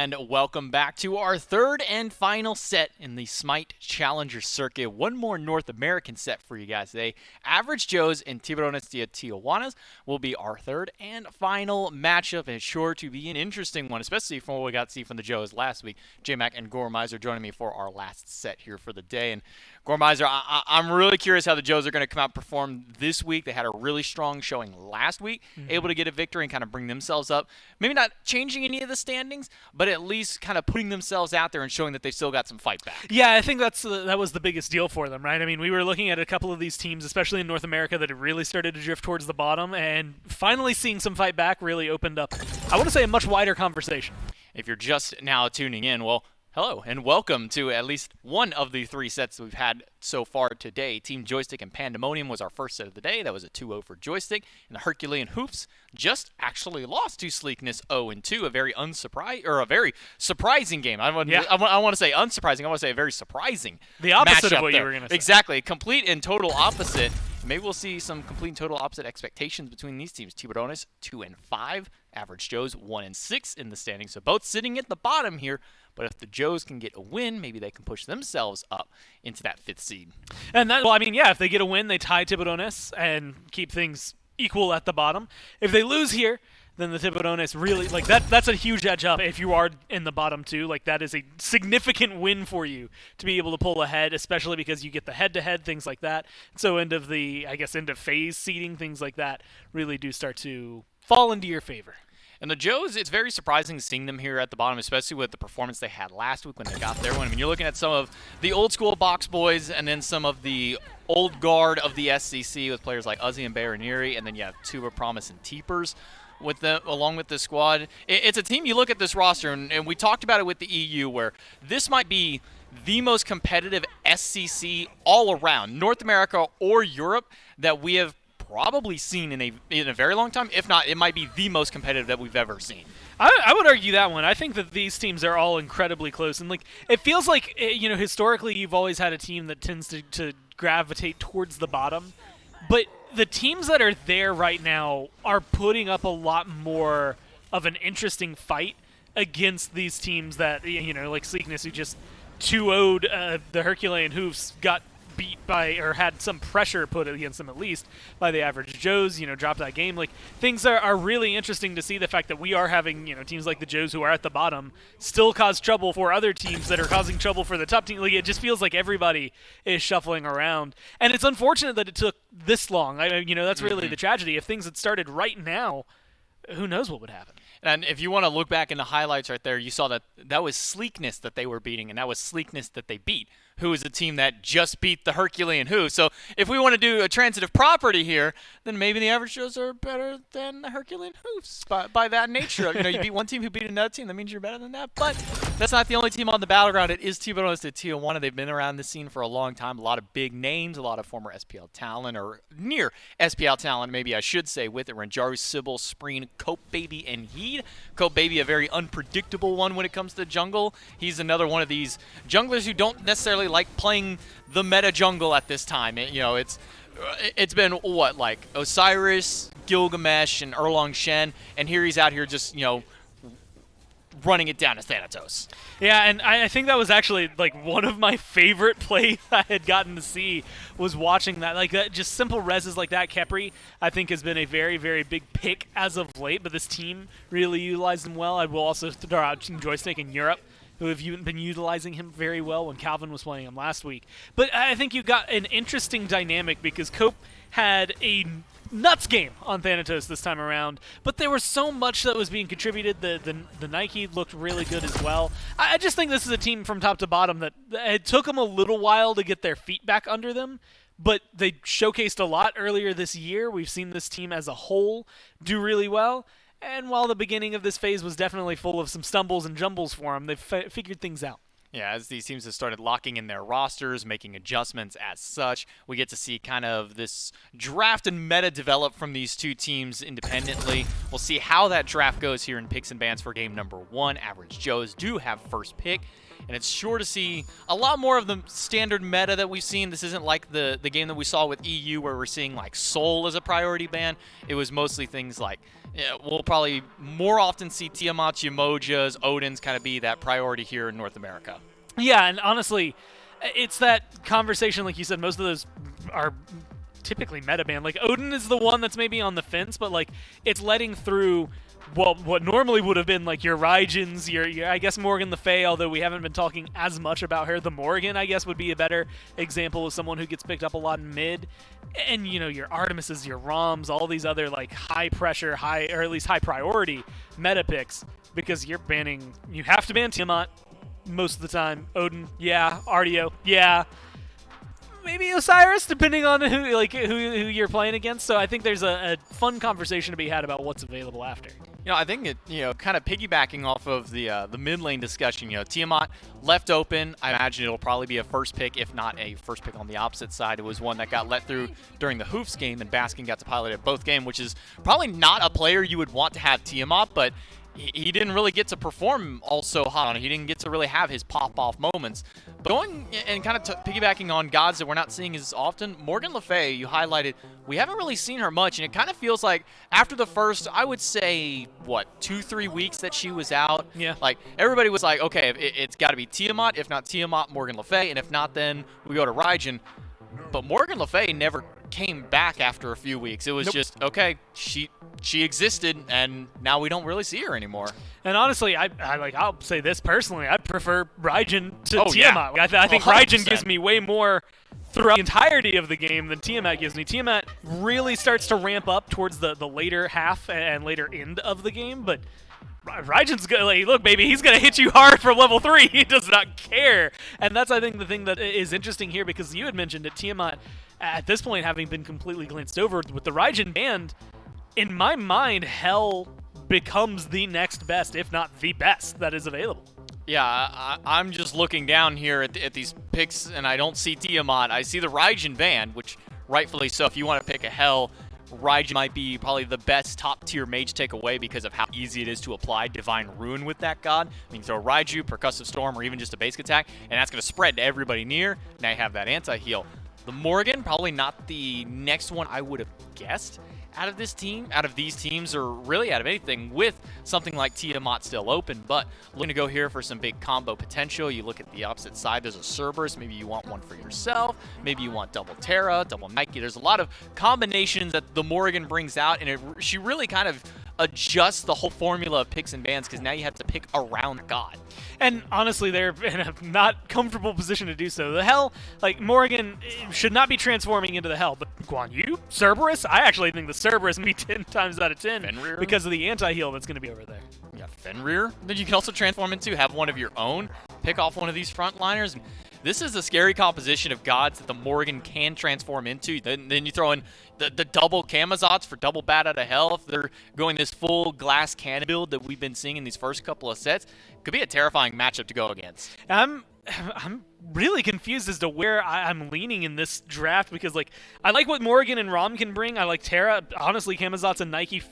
And welcome back to our third and final set in the Smite Challenger Circuit. One more North American set for you guys today. Average Joes and Tiburones de Tijuanas will be our third and final matchup, and it's sure to be an interesting one, especially from what we got to see from the Joes last week. J-Mac and Gormizer joining me for our last set here for the day. And Gormizer, I'm really curious how the Joes are going to come out and perform this week. They had a really strong showing last week, able to get a victory and kind of bring themselves up. Maybe not changing any of the standings, but at least kind of putting themselves out there and showing that they've still got some fight back. Yeah, I think that was the biggest deal for them, right? I mean, we were looking at a couple of these teams, especially in North America, that had really started to drift towards the bottom, and finally seeing some fight back really opened up, I want to say, a much wider conversation. If you're just now tuning in, well, hello, and welcome to at least one of the three sets we've had so far today. Team Joystick and Pandemonium was our first set of the day. That was a 2-0 for Joystick. And the Herculean Hoofs just actually lost to Sleekness 0-2, a very surprising game. I want to say unsurprising. I want to say a very surprising The opposite of what there. You were going to say. Exactly. Complete and total opposite. Maybe we'll see some complete and total opposite expectations between these teams. Tiburones 2-5, Average Joes 1-6 in the standings. So both sitting at the bottom here. But if the Joes can get a win, maybe they can push themselves up into that 5th seed. And if they get a win, they tie Tiburones and keep things equal at the bottom. If they lose here, then the Tiburones really, that's a huge edge up if you are in the bottom two. That is a significant win for you to be able to pull ahead, especially because you get the head-to-head, things like that. So end of phase seeding, things like that really do start to fall into your favor. And the Joes, it's very surprising seeing them here at the bottom, especially with the performance they had last week when they got their win. I mean, you're looking at some of the old-school box boys and then some of the old guard of the SCC with players like Uzi and Baroneri, and then you have Tuba, Promise, and Teepers with them, along with the squad. It's a team, you look at this roster, and we talked about it with the EU, where this might be the most competitive SCC all around, North America or Europe, that we have probably seen in a very long time. If not, it might be the most competitive that we've ever seen. I would argue that one. I think that these teams are all incredibly close, and it feels like historically you've always had a team that tends to gravitate towards the bottom, but the teams that are there right now are putting up a lot more of an interesting fight against these teams that like Sleekness, who just 2-0'd the Herculean Hoofs, got beat by, or had some pressure put against them at least, by the Average Joes, dropped that game. Things are really interesting to see, the fact that we are having, teams like the Joes who are at the bottom still cause trouble for other teams that are causing trouble for the top team. It just feels like everybody is shuffling around. And it's unfortunate that it took this long. That's really the tragedy. If things had started right now, who knows what would happen. And if you want to look back in the highlights right there, you saw that was Sleekness that they were beating, and that was Sleekness that they beat, who is a team that just beat the Herculean Who. So if we want to do a transitive property here, then maybe the Average Joes are better than the Herculean Hoofs by that nature. You beat one team who beat another team, that means you're better than that. But that's not the only team on the battleground. It is Tiburones de Tijuana. They've been around the scene for a long time. A lot of big names, a lot of former SPL talent, or near SPL talent, maybe I should say, with it. Ranjaru, Sybil, Spreen, Cope Baby, and Heed. Cope Baby, a very unpredictable one when it comes to jungle. He's another one of these junglers who don't necessarily like playing the meta jungle at this time. It's been like Osiris, Gilgamesh, and Erlong Shen, and here he's out here just running it down to Thanatos. Yeah, and I think that was actually one of my favorite plays I had gotten to see, was watching that. Just simple reses like that. Kepri, I think, has been a very, very big pick as of late, but this team really utilized him well. I will also throw out Team Joystick in Europe, who have been utilizing him very well when Calvin was playing him last week. But I think you got an interesting dynamic, because Cope had a nuts game on Thanatos this time around, but there was so much that was being contributed. The Nike looked really good as well. I just think this is a team from top to bottom that it took them a little while to get their feet back under them, but they showcased a lot earlier this year. We've seen this team as a whole do really well, and while the beginning of this phase was definitely full of some stumbles and jumbles for them, they've figured things out. Yeah, as these teams have started locking in their rosters, making adjustments as such, we get to see kind of this draft and meta develop from these two teams independently. We'll see how that draft goes here in picks and bans for game number 1. Average Joes do have first pick. and it's sure to see a lot more of the standard meta that we've seen. This isn't like the game that we saw with EU where we're seeing like Soul as a priority ban. It was mostly things like, we'll probably more often see Tiamat's, Umoja's, Odin's kind of be that priority here in North America. Yeah, and honestly, it's that conversation, like you said, most of those are typically meta ban. Like Odin is the one that's maybe on the fence, but like it's letting through what normally would have been like your Raijins, your I guess Morgan Le Fay, although we haven't been talking as much about her. The Morgan, I guess, would be a better example of someone who gets picked up a lot in mid. And your Artemises, your Roms, all these other like high pressure, or at least high priority meta picks, because you have to ban Tiamat most of the time. Odin, yeah. Ardeo, yeah. Maybe Osiris, depending on who you're playing against. So I think there's a fun conversation to be had about what's available after. I think it, kind of piggybacking off of the mid lane discussion, Tiamat left open. I imagine it'll probably be a first pick, if not a first pick on the opposite side. It was one that got let through during the Hoofs game, and Baskin got to pilot it both game, which is probably not a player you would want to have Tiamat, but he didn't really get to perform also hot on it. He didn't get to really have his pop-off moments. But going and kind of piggybacking on gods that we're not seeing as often, Morgan Le Fay, you highlighted, we haven't really seen her much, and it kind of feels like after the first, I would say, 2-3 weeks that she was out, like everybody was like, okay, it's got to be Tiamat. If not Tiamat, Morgan Le Fay, and if not, then we go to Raijin. But Morgan Le Fay never came back after a few weeks. It was just, okay, she existed, and now we don't really see her anymore. And honestly, I'll say this personally, I prefer Raijin to Tiamat. Yeah. I think 100%. Raijin gives me way more throughout the entirety of the game than Tiamat gives me. Tiamat really starts to ramp up towards the later half and later end of the game, but Raijin's gonna, look, baby, he's gonna hit you hard for level 3. He does not care. And that's, I think, the thing that is interesting here, because you had mentioned that Tiamat, at this point, having been completely glanced over with the Raijin band, in my mind, Hell becomes the next best, if not the best, that is available. Yeah, I'm just looking down here at these picks, and I don't see Tiamat. I see the Raijin band, which rightfully so. If you want to pick a Hell, Raijin might be probably the best top-tier mage takeaway because of how easy it is to apply Divine Ruin with that god. You can throw Raiju, Percussive Storm, or even just a basic attack, and that's going to spread to everybody near. Now you have that anti-heal. The Morgan, probably not the next one I would have guessed out of these teams, or really out of anything, with something like Tiamat still open. But looking to go here for some big combo potential. You look at the opposite side, there's a Cerberus. Maybe you want one for yourself. Maybe you want double Terra, double Nike. There's a lot of combinations that the Morgan brings out, and she really kind of adjusts the whole formula of picks and bans, because now you have to pick around God. And honestly, they're in a not comfortable position to do so. The Hell, Morgan should not be transforming into the Hell, but Guan Yu, Cerberus, I actually think the Cerberus may be 10 times out of 10 Fenrir? Because of the anti-heal that's going to be over there. Yeah, Fenrir that you can also transform into, have one of your own, pick off one of these frontliners. This is a scary composition of gods that the Morgan can transform into. Then you throw in the double Kamazots for double Bat Out of Hell. If they're going this full glass cannon build that we've been seeing in these first couple of sets, could be a terrifying matchup to go against. I'm really confused as to where I'm leaning in this draft, because I like what Morgan and Rom can bring. I like Terra. Honestly, Kamazots and Nike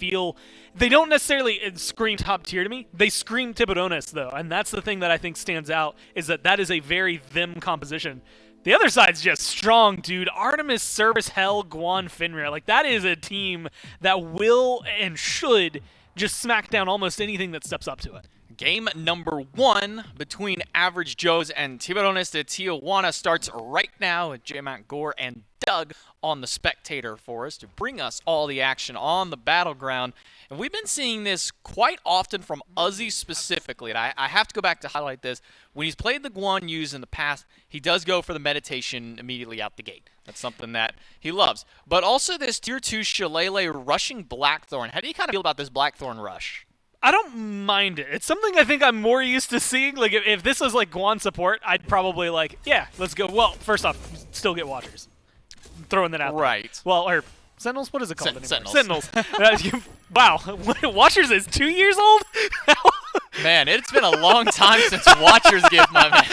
they don't necessarily scream top tier to me. They scream Tiburones though, and that's the thing that I think stands out, is that is a very them composition. The other side's just strong, dude. Artemis, Cerberus, Hell, Guan, Fenrir. That is a team that will and should just smack down almost anything that steps up to it. Game number 1 between Average Joes and Tiburones de Tijuana starts right now with J-Mac Gore and Doug on the spectator for us to bring us all the action on the battleground. And we've been seeing this quite often from Uzi specifically. And I have to go back to highlight this. When he's played the Guan Yus in the past, he does go for the meditation immediately out the gate. That's something that he loves. But also this Tier 2 Shillelagh rushing Blackthorn. How do you kind of feel about this Blackthorn rush? I don't mind it. It's something I think I'm more used to seeing. If this was Guan support, I'd probably yeah, let's go. Well, first off, still get Watchers. I'm throwing that out there. Right. Well, or Sentinels, what is it called anymore? Sentinels. Wow, Watchers is 2 years old? Man, it's been a long time since Watchers give, my man.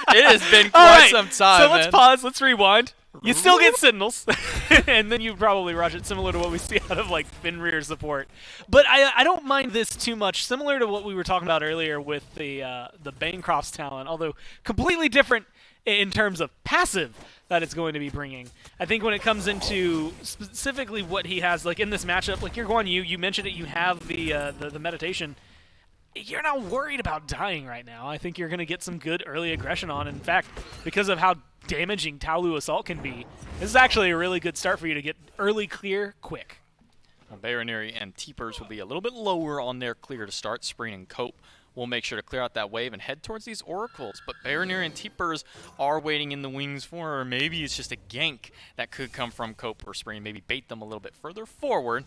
It has been quite some time, so let's pause. Let's rewind. You still get Sentinels, and then you probably rush it, similar to what we see out of like Fenrir support. But I don't mind this too much, similar to what we were talking about earlier with the Bancroft's talent, although completely different in terms of passive that it's going to be bringing. I think when it comes into specifically what he has, like in this matchup, like you're going, you mentioned it, you have the meditation. You're not worried about dying right now. I think you're going to get some good early aggression on. In fact, because of how damaging Taolu Assault can be, this is actually a really good start for you to get early clear quick. Bayerneri and Teepers will be a little bit lower on their clear to start. Spreen and Cope will make sure to clear out that wave and head towards these oracles. But Bayerneri and Teepers are waiting in the wings for, or maybe it's just a gank that could come from Cope or Spreen. Maybe bait them a little bit further forward.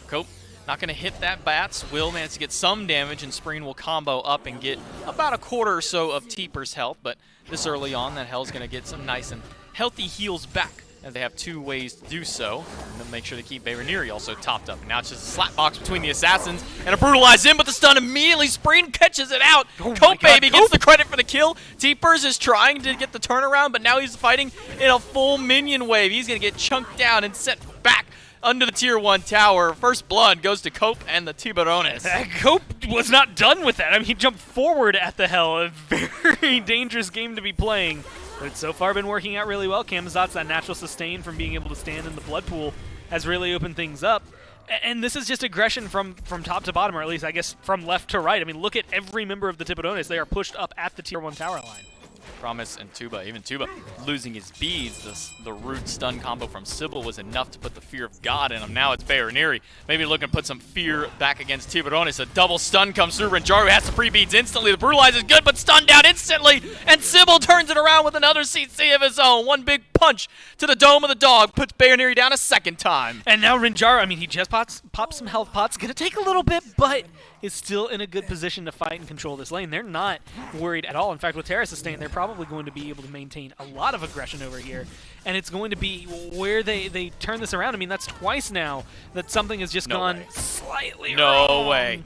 Cope not going to hit that Bats. Will manage to get some damage, and Spreen will combo up and get about a quarter or so of Teepers' health. But this early on, that Hell's going to get some nice and healthy heals back, as they have two ways to do so. And they'll make sure to keep Bayerneri also topped up. And now it's just a slap box between the assassins and a brutalized in, but the stun immediately. Spreen catches it out. Cope baby gets the credit for the kill. Teepers is trying to get the turnaround, but now he's fighting in a full minion wave. He's going to get chunked down and set back under the tier 1 tower. First blood goes to Cope and the Tiburones. Cope was not done with that. I mean, he jumped forward at the Hell. A very dangerous game to be playing. But it's so far been working out really well. Camazot's that natural sustain from being able to stand in the blood pool has really opened things up. And this is just aggression from top to bottom, or at least, I guess, from left to right. I mean, look at every member of the Tiburones. They are pushed up at the tier 1 tower line. Promise and Tuba, even Tuba losing his beads. The root stun combo from Sybil was enough to put the fear of God in him. Now it's Bayerneri, maybe looking to put some fear back against Tiburones. A double stun comes through. Ranjaru has the pre-beads instantly. The Brutalize is good, but stunned down instantly. And Sybil turns it around with another CC of his own. One big punch to the dome of the dog puts Bayerneri down a second time. And now Ranjaru, I mean, he just popped some health pots. Gonna take a little bit, but is still in a good position to fight and control this lane. They're not worried at all. In fact, with Terra Sustain, they're probably going to be able to maintain a lot of aggression over here. And it's going to be where they turn this around. I mean, that's twice now that something has just gone slightly wrong. No way.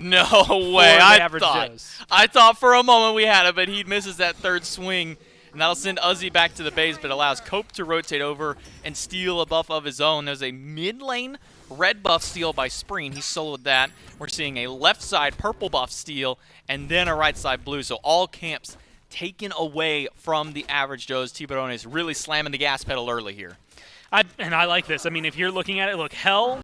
I thought for a moment we had it, but he misses that third swing. And that'll send Uzi back to the base, but allows Cope to rotate over and steal a buff of his own. There's a mid lane red buff steal by Spreen. He soloed that. We're seeing a left side purple buff steal, and then a right side blue. So all camps taken away from the average Joes. Tiburones really slamming the gas pedal early here. I like this. I mean, if you're looking at it, look, Hell,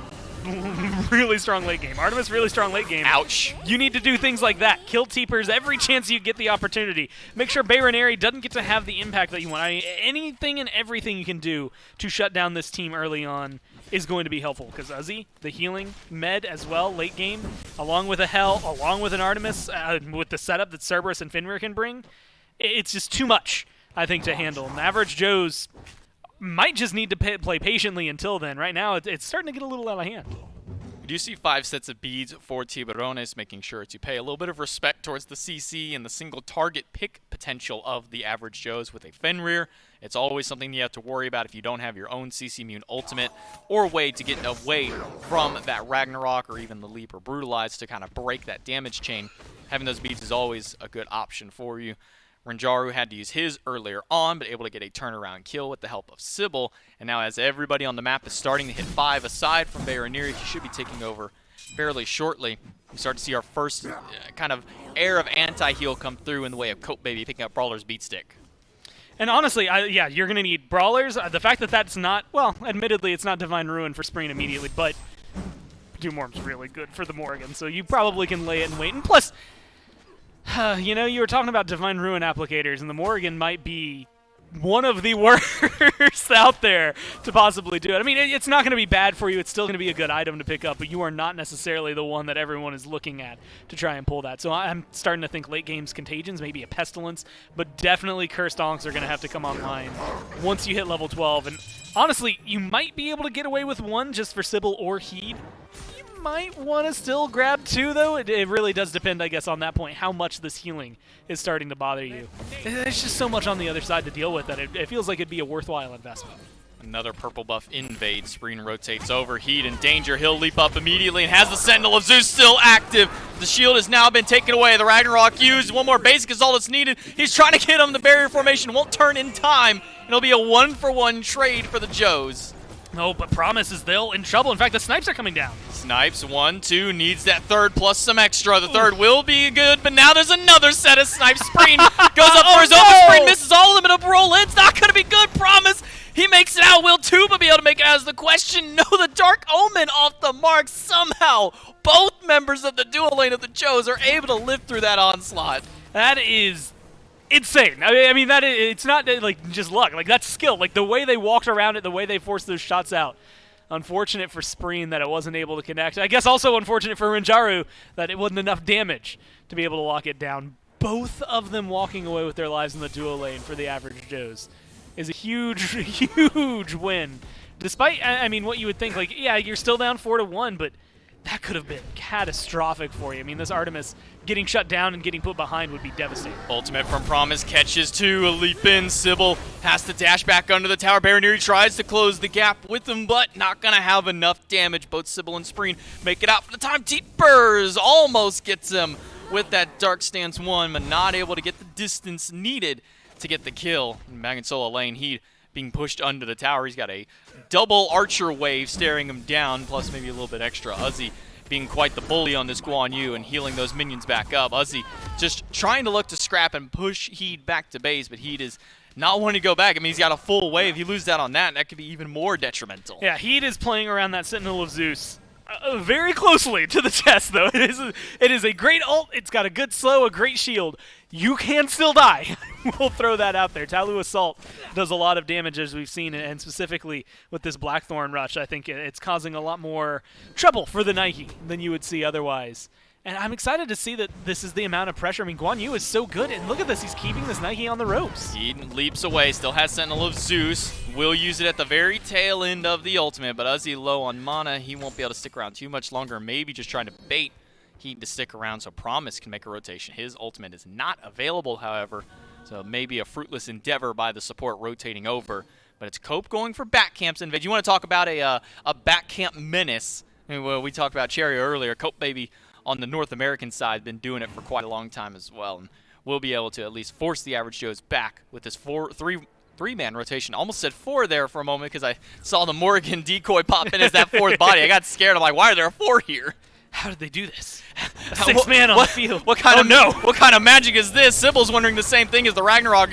really strong late game. Artemis, really strong late game. Ouch. You need to do things like that. Kill Teepers every chance you get the opportunity. Make sure Bayerneri doesn't get to have the impact that you want. I mean, anything and everything you can do to shut down this team early on is going to be helpful, because Uzi, the healing, med as well, late game, along with a Hell, along with an Artemis, with the setup that Cerberus and Fenrir can bring, it's just too much, I think, to handle. And the average Joes might just need to play patiently until then. Right now, it's starting to get a little out of hand. We do see 5 sets of beads for Tiburones, making sure to pay a little bit of respect towards the CC and the single target pick potential of the average Joes with a Fenrir. It's always something you have to worry about if you don't have your own CC immune ultimate or way to get away from that Ragnarok or even the Leap or Brutalize to kind of break that damage chain. Having those beads is always a good option for you. Ranjaru had to use his earlier on, but able to get a turnaround kill with the help of Sybil. And now as everybody on the map is starting to hit 5, aside from Bayerneri, he should be taking over fairly shortly. We start to see our first kind of air of anti-heal come through in the way of Cope Baby picking up Brawler's Beat Stick. And honestly, yeah, you're going to need Brawlers. The fact that that's not, well, admittedly, it's not Divine Ruin for Spreen immediately, but Doomworm's really good for the Morrigan, so you probably can lay it and wait. And plus, you know, you were talking about Divine Ruin applicators, and the Morrigan might be one of the worst out there to possibly do it. I mean, it's not going to be bad for you. It's still going to be a good item to pick up, but you are not necessarily the one that everyone is looking at to try and pull that. So I'm starting to think late game's Contagions, maybe a Pestilence, but definitely Cursed Onks are going to have to come online once you hit level 12. And honestly, you might be able to get away with one just for Sybil or Heed. Might want to still grab 2, though. It really does depend, I guess, on that point, how much this healing is starting to bother you. There's just so much on the other side to deal with that it feels like it'd be a worthwhile investment. Another purple buff invade. Spreen rotates over. Heat in danger. He'll leap up immediately and has the Sentinel of Zeus still active. The shield has now been taken away. The Ragnarok used. One more basic is all that's needed. He's trying to get him. The barrier formation won't turn in time. It'll be a 1-for-1 trade for the Joes. No, but Promise is still in trouble. In fact, the snipes are coming down. Snipes, 1, 2, needs that third plus some extra. The third will be good, but now there's another set of snipes. Spreen goes up for his open. Spreen misses all of them, and a roll in. It's not going to be good. Promise, he makes it out. Will Tuba be able to make it out is the question? No, the Dark Omen off the mark. Somehow, both members of the dual lane of the Joes are able to live through that onslaught. That is insane. I mean, it's not like just luck. Like, that's skill. Like, the way they walked around it, the way they forced those shots out. Unfortunate for Spreen that it wasn't able to connect. I guess also unfortunate for Rinjaru that it wasn't enough damage to be able to lock it down. Both of them walking away with their lives in the duo lane for the average Joes is a huge, huge win. Despite, I mean, what you would think, like, yeah, you're still down 4-1, but that could have been catastrophic for you. I mean, this Artemis getting shut down and getting put behind would be devastating. Ultimate from Promise catches two. A leap in. Sybil has to dash back under the tower. Baroneri tries to close the gap with him, but not going to have enough damage. Both Sybil and Spreen make it out for the time. Teepers almost gets him with that Dark Stance 1, but not able to get the distance needed to get the kill. Back in solo lane, Heat being pushed under the tower. He's got a double archer wave staring him down, plus maybe a little bit extra. Uzi being quite the bully on this Guan Yu and healing those minions back up. Uzi just trying to look to scrap and push Heat back to base, but Heat is not wanting to go back. I mean, he's got a full wave. You lose that on that, and that could be even more detrimental. Yeah, Heat is playing around that Sentinel of Zeus very closely to the chest, though. It is a great ult. It's got a good slow, a great shield. You can still die. We'll throw that out there. Talu Assault does a lot of damage, as we've seen, and specifically with this Blackthorn Rush, I think it's causing a lot more trouble for the Nike than you would see otherwise. And I'm excited to see that this is the amount of pressure. I mean, Guan Yu is so good, and look at this. He's keeping this Nike on the ropes. He leaps away, still has Sentinel of Zeus. Will use it at the very tail end of the ultimate, but Uzi low on mana. He won't be able to stick around too much longer, maybe just trying to bait Heat to stick around so Promise can make a rotation. His ultimate is not available, however, so maybe a fruitless endeavor by the support rotating over. But it's Cope going for back camps invade. You want to talk about a back camp menace? I mean, well, we talked about Cherry earlier. Cope Baby on the North American side been doing it for quite a long time as well, and we'll be able to at least force the average Joes back with this three-man rotation. Almost said four there for a moment because I saw the Morrigan decoy pop in as that fourth body. I got scared. I'm like, why are there four here? How did they do this? Six-man on the field. What kind of magic is this? Sybil's wondering the same thing as the Ragnarok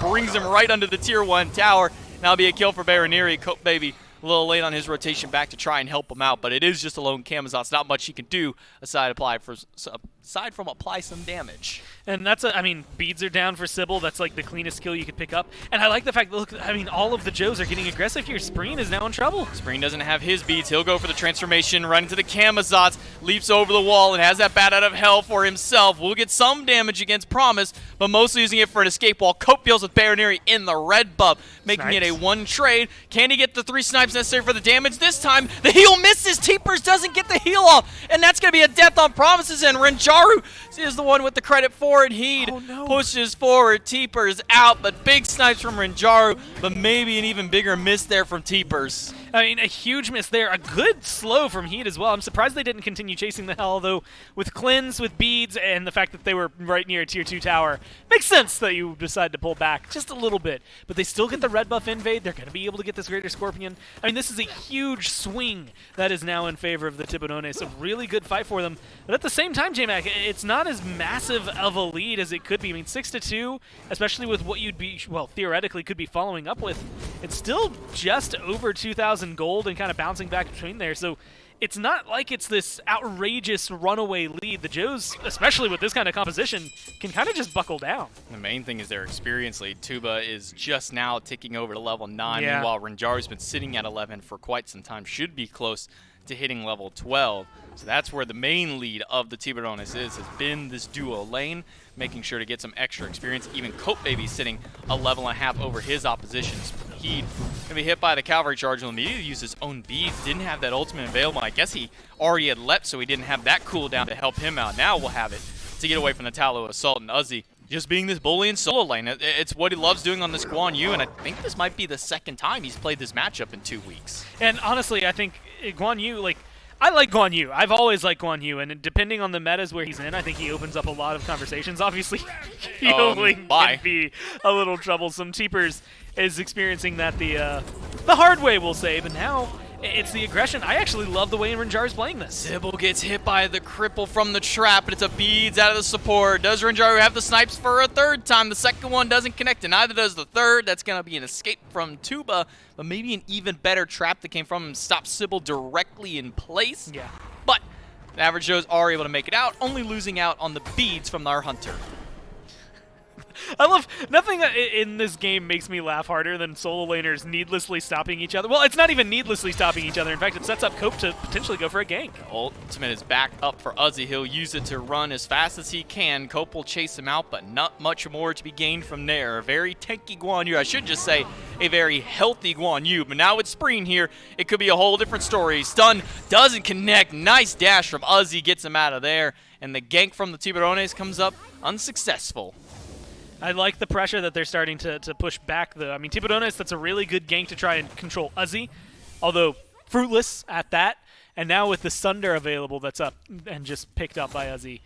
brings him right under the tier 1 tower. That'll be a kill for Baroneri. Cope Baby a little late on his rotation back to try and help him out, but it is just a lone Camazot's. Not much he can do aside from apply some damage. And that's I mean, beads are down for Sybil. That's like the cleanest skill you could pick up. And I like the fact that, look, I mean, all of the Joes are getting aggressive here. Spreen is now in trouble. Spreen doesn't have his beads. He'll go for the transformation, run into the Camazots, leaps over the wall, and has that bat out of hell for himself. We'll get some damage against Promise, but mostly using it for an escape while Cope deals with Baroneri in the red buff, making it a one trade. Can he get the 3 snipes necessary for the damage? This time, the heal misses. Teepers doesn't get the heal off, and that's going to be a death on Promises, and Rinjaru is the one with the credit for it. Heat pushes forward. Teepers out, but big snipes from Rinjaru, but maybe an even bigger miss there from Teepers. I mean, a huge miss there. A good slow from Heat as well. I'm surprised they didn't continue chasing the hell, though, with Cleanse, with beads, and the fact that they were right near a tier 2 tower. Makes sense that you decide to pull back just a little bit, but they still get the red buff invade. They're going to be able to get this Greater Scorpion. I mean, this is a huge swing that is now in favor of the Tiburones. A really good fight for them, but at the same time, J-Mac, it's not as massive of a lead as it could be. I mean, 6-2, especially with what you'd be, well, theoretically could be following up with. It's still just over 2,000 gold and kind of bouncing back between there, so it's not like it's this outrageous runaway lead. The Joes, especially with this kind of composition, can kind of just buckle down. The main thing is their experience lead. Tuba is just now ticking over to level 9, yeah. Meanwhile Rinjaru's been sitting at 11 for quite some time, should be close to hitting level 12. So that's where the main lead of the Tiburones has been this duo lane, making sure to get some extra experience. Even Cope Baby sitting a level and a half over his oppositions. He'd gonna be hit by the cavalry charge and immediately use his own beads. Didn't have that ultimate available. I guess he already had leapt, so he didn't have that cooldown to help him out. Now we'll have it to get away from the Talu Assault, and Uzi just being this bully in solo lane. It's what he loves doing on this Guan Yu, and I think this might be the second time he's played this matchup in 2 weeks. And honestly, I think Guan Yu, like, I like Guan Yu. I've always liked Guan Yu, and depending on the metas where he's in, I think he opens up a lot of conversations. Obviously, healing can be a little troublesome. Teepers is experiencing that the hard way, we'll say, but now it's the aggression. I actually love the way Rinjar is playing this. Sybil gets hit by the cripple from the trap, but it's a beads out of the support. Does Rinjar have the snipes for a third time? The second one doesn't connect, and neither does the third. That's going to be an escape from Tuba, but maybe an even better trap that came from him stops Sybil directly in place. Yeah. But the average Joes are able to make it out, only losing out on the beads from our hunter. I love nothing in this game makes me laugh harder than solo laners needlessly stopping each other. Well, it's not even needlessly stopping each other. In fact, it sets up Cope to potentially go for a gank. Ultimate is back up for Uzi. He'll use it to run as fast as he can. Cope will chase him out, but not much more to be gained from there. A very tanky Guan Yu. I should just say a very healthy Guan Yu. But now with Spreen here, it could be a whole different story. Stun doesn't connect. Nice dash from Uzi. Gets him out of there. And the gank from the Tiburones comes up unsuccessful. I like the pressure that they're starting to push back, though. I mean, Tiburones, that's a really good gank to try and control Uzi, although fruitless at that. And now with the Sunder available that's up and just picked up by Uzi,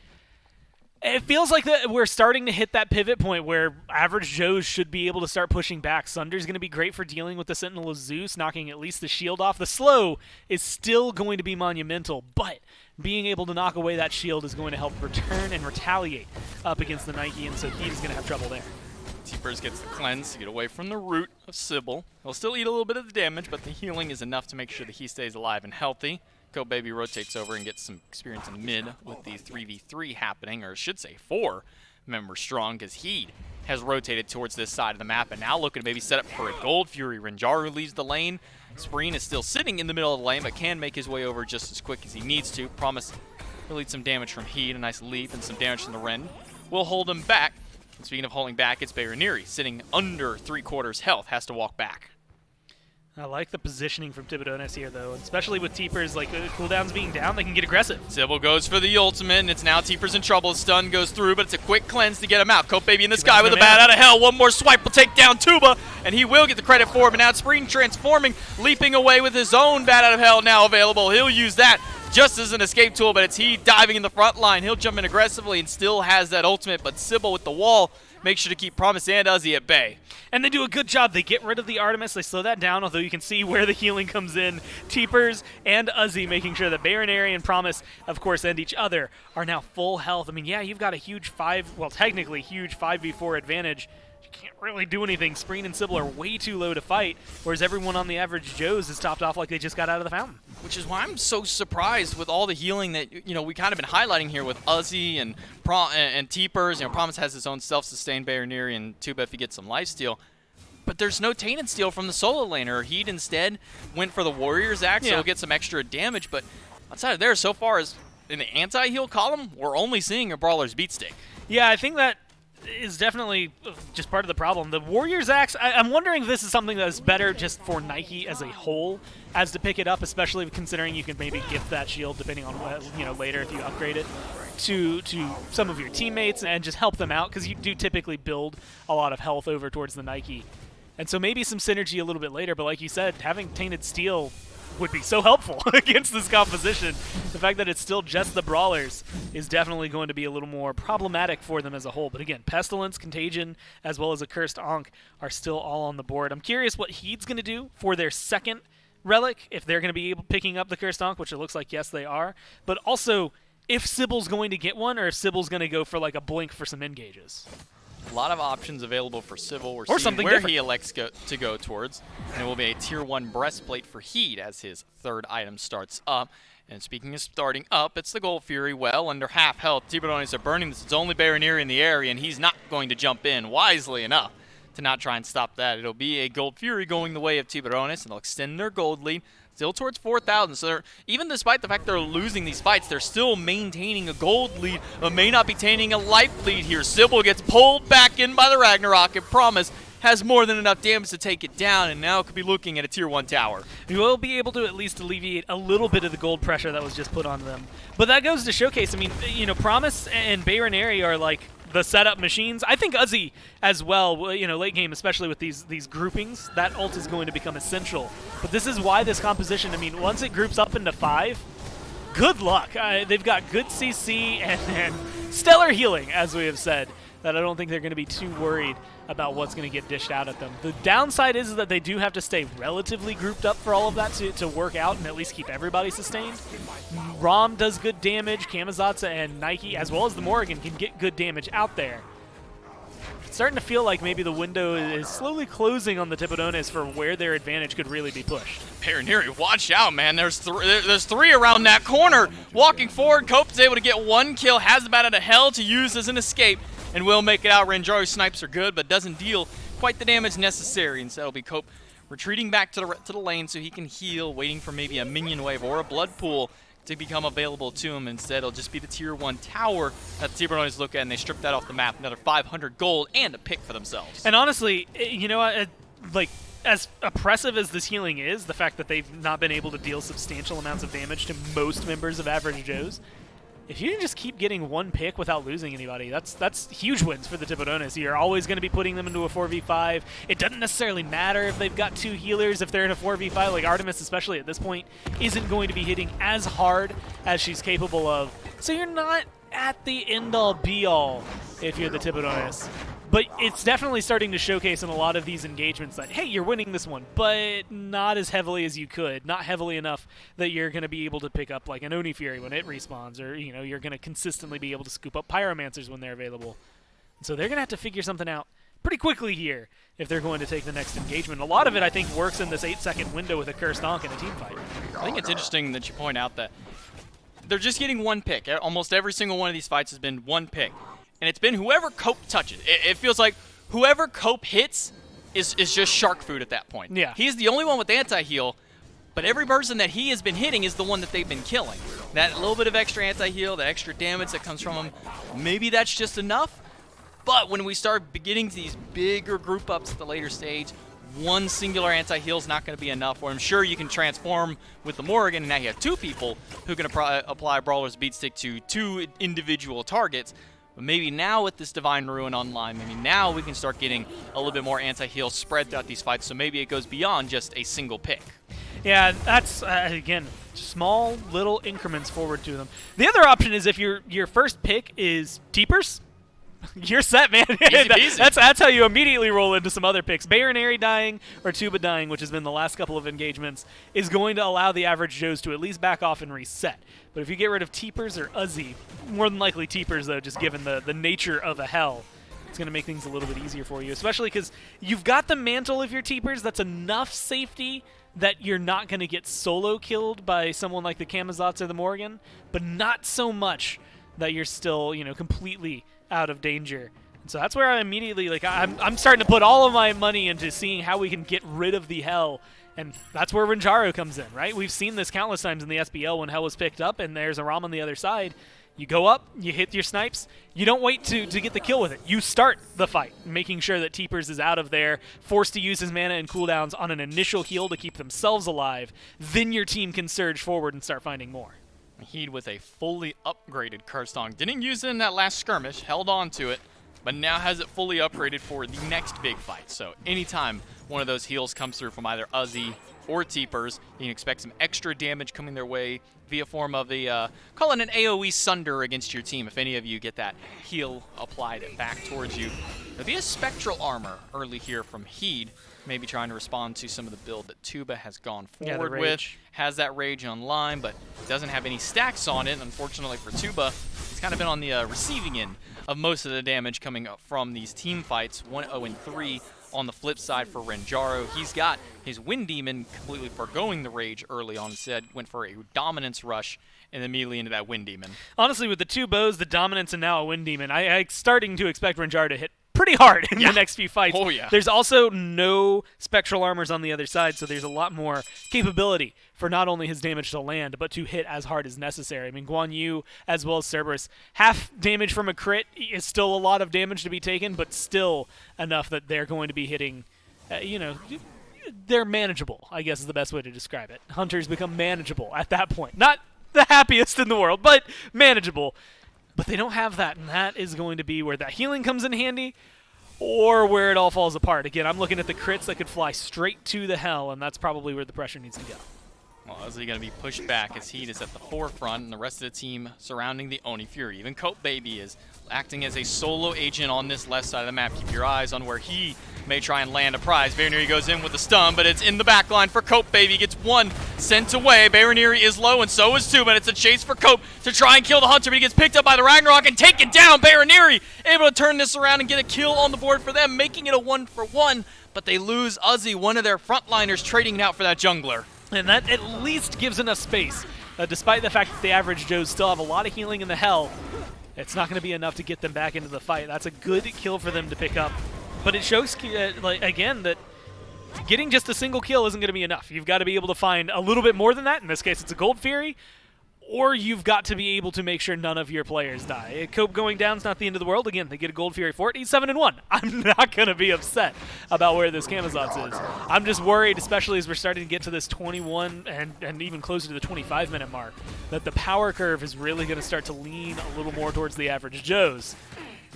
it feels like that we're starting to hit that pivot point where average Joes should be able to start pushing back. Sunder's going to be great for dealing with the Sentinel of Zeus, knocking at least the shield off. The slow is still going to be monumental, but being able to knock away that shield is going to help return and retaliate up against the Nike, and so he's going to have trouble there. Teepers gets the cleanse to get away from the root of Sybil. He'll still eat a little bit of the damage, but the healing is enough to make sure that he stays alive and healthy. Go Baby rotates over and gets some experience in mid with the 3v3 happening, or I should say 4 members strong, because he has rotated towards this side of the map and now looking to maybe set up for a Gold Fury. Rinjaru leaves the lane. Spreen is still sitting in the middle of the lane, but can make his way over just as quick as he needs to. Promise will lead some damage from Heat, a nice leap, and some damage from the Ren. Will hold him back. And speaking of holding back, it's Bayraniri, sitting under 3/4 health, has to walk back. I like the positioning from Tiburones here, though, especially with Teepers, like, cooldowns being down, they can get aggressive. Sybil goes for the ultimate, and it's now Teepers in trouble. Stun goes through, but it's a quick cleanse to get him out. Cope Baby in the sky with a bat out of hell. One more swipe will take down Tuba, and he will get the credit for it. But now it's Spreen transforming, leaping away with his own bat out of hell now available. He'll use that just as an escape tool, but it's he diving in the front line. He'll jump in aggressively and still has that ultimate, but Sybil with the wall makes sure to keep Promise and Uzi at bay. And they do a good job. They get rid of the Artemis. They slow that down, although you can see where the healing comes in. Teepers and Uzi making sure that Bayraniri and Promise, of course, and each other are now full health. I mean, yeah, you've got a huge technically huge 5v4 advantage. You can't really do anything. Spreen and Sybil are way too low to fight, whereas everyone on the average Joes is topped off like they just got out of the fountain. Which is why I'm so surprised with all the healing that we kind of been highlighting here with Uzi and Teepers. Promise has his own self-sustained Bayraniri and Tuba if he gets some lifesteal. But there's no Tainted Steel from the solo laner. Heat instead went for the Warrior's Axe, so he'll get some extra damage. But outside of there, so far as in the anti-heal column, we're only seeing a Brawler's Beat Stick. Yeah, I think that is definitely just part of the problem. The Warrior's Axe, I'm wondering if this is something that is better just for Nike as a whole, as to pick it up, especially considering you can maybe gift that shield depending on what, later if you upgrade it to some of your teammates and just help them out, because you do typically build a lot of health over towards the Nike. And so maybe some synergy a little bit later, but like you said, having Tainted Steel would be so helpful against this composition. The fact that it's still just the Brawlers is definitely going to be a little more problematic for them as a whole. But again, Pestilence, Contagion, as well as a Cursed Ankh are still all on the board. I'm curious what Heat's going to do for their second relic, if they're going to be picking up the Cursed Ankh, which it looks like, yes, they are. But also, if Sybil's going to get one, or if Sybil's going to go for like a blink for some engages. A lot of options available for Sybil. We're or seeing where different. he elects to go towards. And it will be a Tier 1 breastplate for Heat as his third item starts up. And speaking of starting up, it's the Gold Fury, well under half health. Tiburones are burning this. It's only Bayraniri in the area, and he's not going to jump in, wisely enough, to not try and stop that. It'll be a Gold Fury going the way of Tiburones, and they'll extend their gold lead. Still towards 4,000, so even despite the fact they're losing these fights, they're still maintaining a gold lead, but may not be maintaining a life lead here. Sybil gets pulled back in by the Ragnarok, and Promise has more than enough damage to take it down, and now could be looking at a Tier 1 tower. You will be able to at least alleviate a little bit of the gold pressure that was just put on them. But that goes to showcase, I mean, Promise and Bayraniri are like the setup machines. I think Uzi as well, late game, especially with these groupings, that ult is going to become essential. But this is why this composition, I mean, once it groups up into 5, good luck. They've got good CC and stellar healing, as we have said, that I don't think they're going to be too worried about what's going to get dished out at them. The downside is that they do have to stay relatively grouped up for all of that to work out and at least keep everybody sustained. Rom does good damage. Kamizatsu and Nike, as well as the Morrigan, can get good damage out there. It's starting to feel like maybe the window is slowly closing on the Tiburones for where their advantage could really be pushed. Periniri, watch out, man. There's 3 around that corner. Walking forward, Cope is able to get 1 kill, has the Bat Out of Hell to use as an escape, and will make it out. Renjaro's snipes are good, but doesn't deal quite the damage necessary. Instead, it'll be Cope retreating back to the lane so he can heal, waiting for maybe a minion wave or a blood pool to become available to him. Instead, it'll just be the tier 1 tower that the Tiburones look at, and they strip that off the map. Another 500 gold and a pick for themselves. And honestly, you know what? Like, as oppressive as this healing is, the fact that they've not been able to deal substantial amounts of damage to most members of Average Joe's, if you can just keep getting 1 pick without losing anybody, that's huge wins for the Tiburones. You're always going to be putting them into a 4v5. It doesn't necessarily matter if they've got 2 healers if they're in a 4v5. Like Artemis, especially at this point, isn't going to be hitting as hard as she's capable of. So you're not at the end-all, be-all if you're the Tiburones. But it's definitely starting to showcase in a lot of these engagements that, hey, you're winning this one, but not as heavily as you could. Not heavily enough that you're going to be able to pick up like an Oni Fury when it respawns, or you're going to consistently be able to scoop up Pyromancers when they're available. So they're going to have to figure something out pretty quickly here if they're going to take the next engagement. A lot of it, I think, works in this 8-second window with a Cursed Donk in a team fight. I think it's interesting that you point out that they're just getting 1 pick. Almost every single one of these fights has been 1 pick. And it's been whoever Cope touches. It feels like whoever Cope hits is just shark food at that point. Yeah. He's the only one with anti-heal, but every person that he has been hitting is the one that they've been killing. That little bit of extra anti-heal, the extra damage that comes from him, maybe that's just enough. But when we start getting to these bigger group ups at the later stage, 1 singular anti-heal is not going to be enough. Or I'm sure you can transform with the Morrigan, and now you have 2 people who can apply Brawler's Beat Stick to 2 individual targets. But maybe now with this Divine Ruin online, maybe now we can start getting a little bit more anti-heal spread throughout these fights, so maybe it goes beyond just a single pick. Yeah, that's, again, small little increments forward to them. The other option is if your first pick is Teepers, you're set, man. That's how you immediately roll into some other picks. Baronary dying or Tuba dying, which has been the last couple of engagements, is going to allow the Average Joes to at least back off and reset. But if you get rid of Teepers or Uzi, more than likely Teepers, though, just given the nature of a hell, it's going to make things a little bit easier for you, especially because you've got the mantle of your Teepers. That's enough safety that you're not going to get solo killed by someone like the Kamizatsu or the Morrigan, but not so much that you're still, completely out of danger. And so that's where I immediately, I'm starting to put all of my money into seeing how we can get rid of the hell, and that's where Renjaro comes in, right? We've seen this countless times in the SBL when hell was picked up and there's a Rom on the other side. You go up, you hit your snipes, you don't wait to get the kill with it. You start the fight, making sure that Teepers is out of there, forced to use his mana and cooldowns on an initial heal to keep themselves alive. Then your team can surge forward and start finding more. Heed with a fully upgraded Cursed Donk. Didn't use it in that last skirmish, held on to it, but now has it fully upgraded for the next big fight. So anytime one of those heals comes through from either Uzi or Teepers, you can expect some extra damage coming their way via form of a, call it an AoE Sunder against your team if any of you get that heal applied back towards you. There'll be a Spectral Armor early here from Heed, maybe trying to respond to some of the build that Tuba has gone forward with. Has that Rage online, but doesn't have any stacks on it. Unfortunately for Tuba, he's kind of been on the receiving end of most of the damage coming up from these team fights. 1-0-3 on the flip side for Renjaro. He's got his Wind Demon completely foregoing the Rage early on. Instead, went for a Dominance Rush and immediately into that Wind Demon. Honestly, with the 2 bows, the Dominance, and now a Wind Demon, I'm starting to expect Renjaro to hit pretty hard in the next few fights. Oh, yeah. There's also no Spectral Armors on the other side, so there's a lot more capability for not only his damage to land, but to hit as hard as necessary. I mean, Guan Yu, as well as Cerberus, half damage from a crit is still a lot of damage to be taken, but still enough that they're going to be hitting, they're manageable, I guess is the best way to describe it. Hunters become manageable at that point. Not the happiest in the world, but manageable. But they don't have that, and that is going to be where that healing comes in handy, or where it all falls apart. Again, I'm looking at the crits that could fly straight to the hell, and that's probably where the pressure needs to go. Well, Ozzy going to be pushed back as Heat is at the forefront, and the rest of the team surrounding the Oni Fury. Even Cope Baby is acting as a solo agent on this left side of the map. Keep your eyes on where he may try and land a prize. Baroneri goes in with a stun, but it's in the back line for Cope Baby. Gets one sent away. Baroneri is low, and so is two, but it's a chase for Cope to try and kill the Hunter, but he gets picked up by the Ragnarok and taken down. Baroneri able to turn this around and get a kill on the board for them, making it a 1-for-1, but they lose Ozzy, one of their frontliners, trading it out for that jungler. And that at least gives enough space. Despite the fact that the average Joes still have a lot of healing in the hell, it's not going to be enough to get them back into the fight. That's a good kill for them to pick up. But it shows, again, that getting just a single kill isn't going to be enough. You've got to be able to find a little bit more than that. In this case, it's a Gold Fury. Or you've got to be able to make sure none of your players die. Cope going down is not the end of the world. Again, they get a Gold Fury for it. He's 7-1. I'm not going to be upset about where this Camazotz is. I'm just worried, especially as we're starting to get to this 21 and even closer to the 25-minute mark, that the power curve is really going to start to lean a little more towards the average Joes.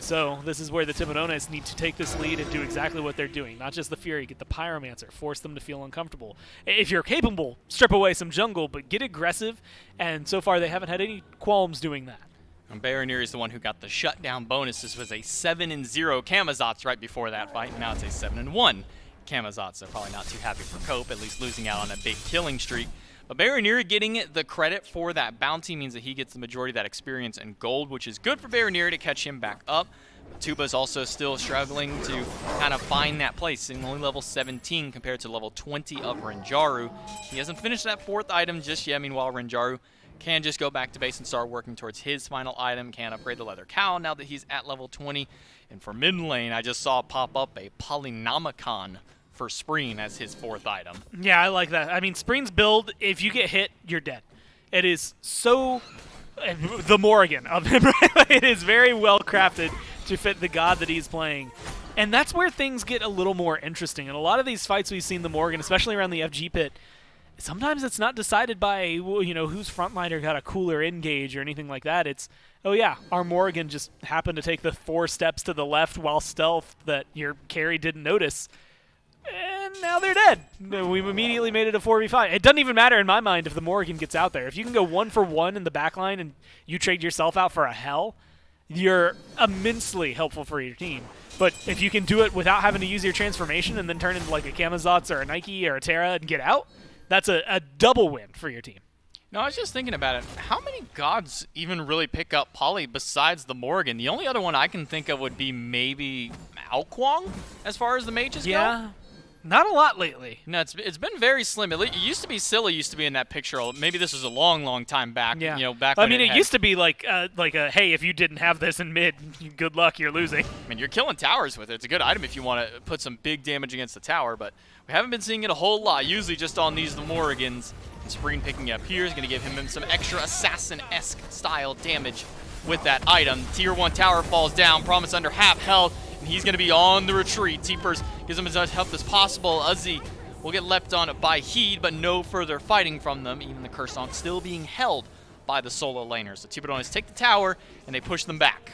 So this is where the Tiburones need to take this lead and do exactly what they're doing. Not just the Fury, get the Pyromancer, force them to feel uncomfortable. If you're capable, strip away some jungle, but get aggressive, and so far they haven't had any qualms doing that. And Baroneri is the one who got the shutdown bonus. This was a 7-0 Camazotz right before that fight, and now it's a 7-1 Camazotz. So probably not too happy for Cope, at least losing out on a big killing streak. But Baroneri getting the credit for that bounty means that he gets the majority of that experience and gold, which is good for Baroneri to catch him back up. Tuba's also still struggling to kind of find that place, in only level 17 compared to level 20 of Renjaru. He hasn't finished that fourth item just yet. Meanwhile, Renjaru can just go back to base and start working towards his final item, can upgrade the Leather Cow now that he's at level 20. And for mid lane, I just saw pop up a Polynomicon for Spreen as his fourth item. Yeah, I like that. I mean, Spreen's build, if you get hit, you're dead. It is so... the Morrigan of him, right? It is very well crafted to fit the god that he's playing. And that's where things get a little more interesting. In a lot of these fights we've seen the Morrigan, especially around the FG pit, sometimes it's not decided by, you know, whose frontliner got a cooler engage or anything like that. It's, oh yeah, our Morrigan just happened to take the 4 steps to the left while stealth that your carry didn't notice. And now they're dead. We've immediately made it a 4v5. It doesn't even matter in my mind if the Morrigan gets out there. If you can go 1-for-1 in the backline and you trade yourself out for a hell, you're immensely helpful for your team. But if you can do it without having to use your transformation and then turn into like a Camazotz or a Nike or a Terra and get out, that's a double win for your team. No, I was just thinking about it. How many gods even really pick up Poly besides the Morrigan? The only other one I can think of would be maybe Malkwong as far as the mages go. Not a lot lately. No, it's been very slim. It used to be Scylla used to be in that picture. Maybe this was a long, long time back. Yeah. You know, back. I when mean, it had, used to be like a hey, if you didn't have this in mid, good luck, you're losing. I mean, you're killing towers with it. It's a good item if you want to put some big damage against the tower, but we haven't been seeing it a whole lot. Usually just on these the Morrigans. And Spreen picking up here is going to give him some extra assassin-esque style damage with that item. Tier 1 tower falls down. Promise under half health. And he's going to be on the retreat. Teepers gives him as much help as possible. Uzzy will get left on by Heed, but no further fighting from them. Even the Curse-On still being held by the solo laners. The Tiburones take the tower, and they push them back.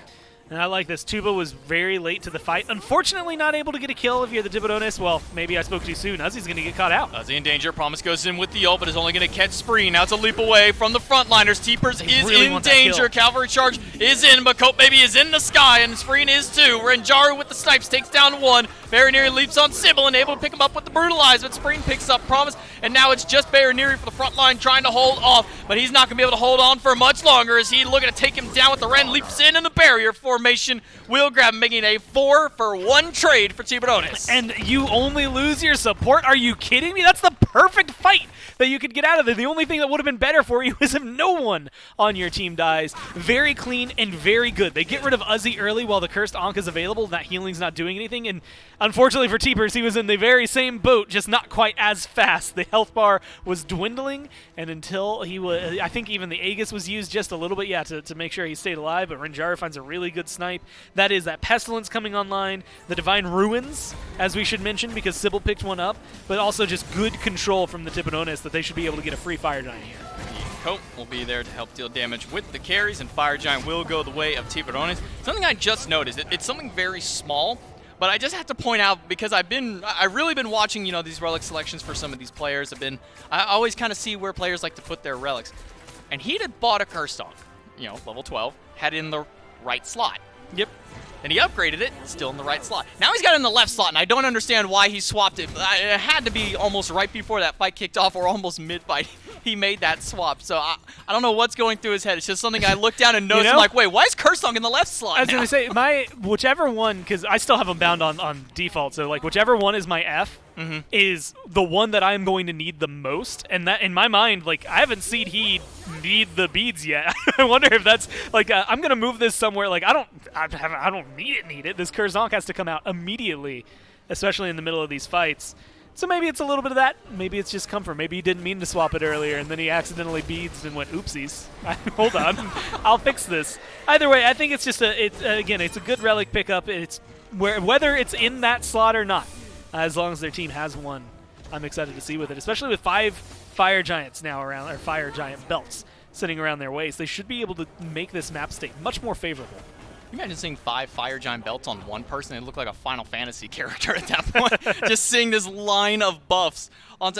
And I like this. Tuba was very late to the fight. Unfortunately, not able to get a kill if you're the Tiburones. Well, maybe I spoke too soon. Uzzy's going to get caught out. Uzzy in danger. Promise goes in with the ult, but is only going to catch Spreen. Now it's a leap away from the frontliners. Teepers is really in danger. Cavalry charge is in, but Cope Baby is in the sky, and Spreen is too. Renjaru with the snipes takes down one. Baroneri leaps on Sybil and able to pick him up with the brutalize, but Spreen picks up Promise, and now it's just Baroneri for the front line trying to hold off, but he's not going to be able to hold on for much longer as he looking to take him down with the Ren, leaps in the barrier formation. Will grab, making a 4-for-1 trade for Tiburones. And you only lose your support? Are you kidding me? That's the perfect fight that you could get out of there. The only thing that would have been better for you is if no one on your team dies. Very clean and very good. They get rid of Uzzy early while the Cursed Ankh is available. That healing's not doing anything. And unfortunately for Teepers, he was in the very same boat, just not quite as fast. The health bar was dwindling, and until he was, I think even the Aegis was used just a little bit, yeah, to make sure he stayed alive. But Renjaru finds a really good snipe. That is that Pestilence coming online, the Divine Ruins, as we should mention, because Sybil picked one up, but also just good control from the Tiburones that they should be able to get a free Fire Giant here. Cope will be there to help deal damage with the carries, and Fire Giant will go the way of Tiburones. Something I just noticed, it's something very small, but I just have to point out, because I've really been watching, these relic selections for some of these players. I always kind of see where players like to put their relics. And he had bought a Curse Dog, level 12, had it in the right slot. Yep. Then he upgraded it, still in the right slot. Now he's got it in the left slot, and I don't understand why he swapped it. It had to be almost right before that fight kicked off, or almost mid-fight. He made that swap. So I don't know what's going through his head. It's just something I looked down and noticed. I'm like, wait, why is Curse Dog in the left slot I was going to say, whichever one, because I still have them bound on default, so like whichever one is my F, is the one that I'm going to need the most. And that, in my mind, like, I haven't seen he need the beads yet. I wonder if that's like I'm gonna move this somewhere. Like I don't need it. This Curzonk has to come out immediately, especially in the middle of these fights. So maybe it's a little bit of that. Maybe it's just comfort. Maybe he didn't mean to swap it earlier, and then he accidentally beads and went oopsies. Hold on, I'll fix this. Either way, I think it's just it's a good relic pickup. It's whether it's in that slot or not, as long as their team has one. I'm excited to see with it, especially with 5 Fire Giants now around, or Fire Giant belts sitting around their waist. They should be able to make this map state much more favorable. Can you imagine seeing 5 Fire Giant belts on one person? It looked like a Final Fantasy character at that point. Just seeing this line of buffs.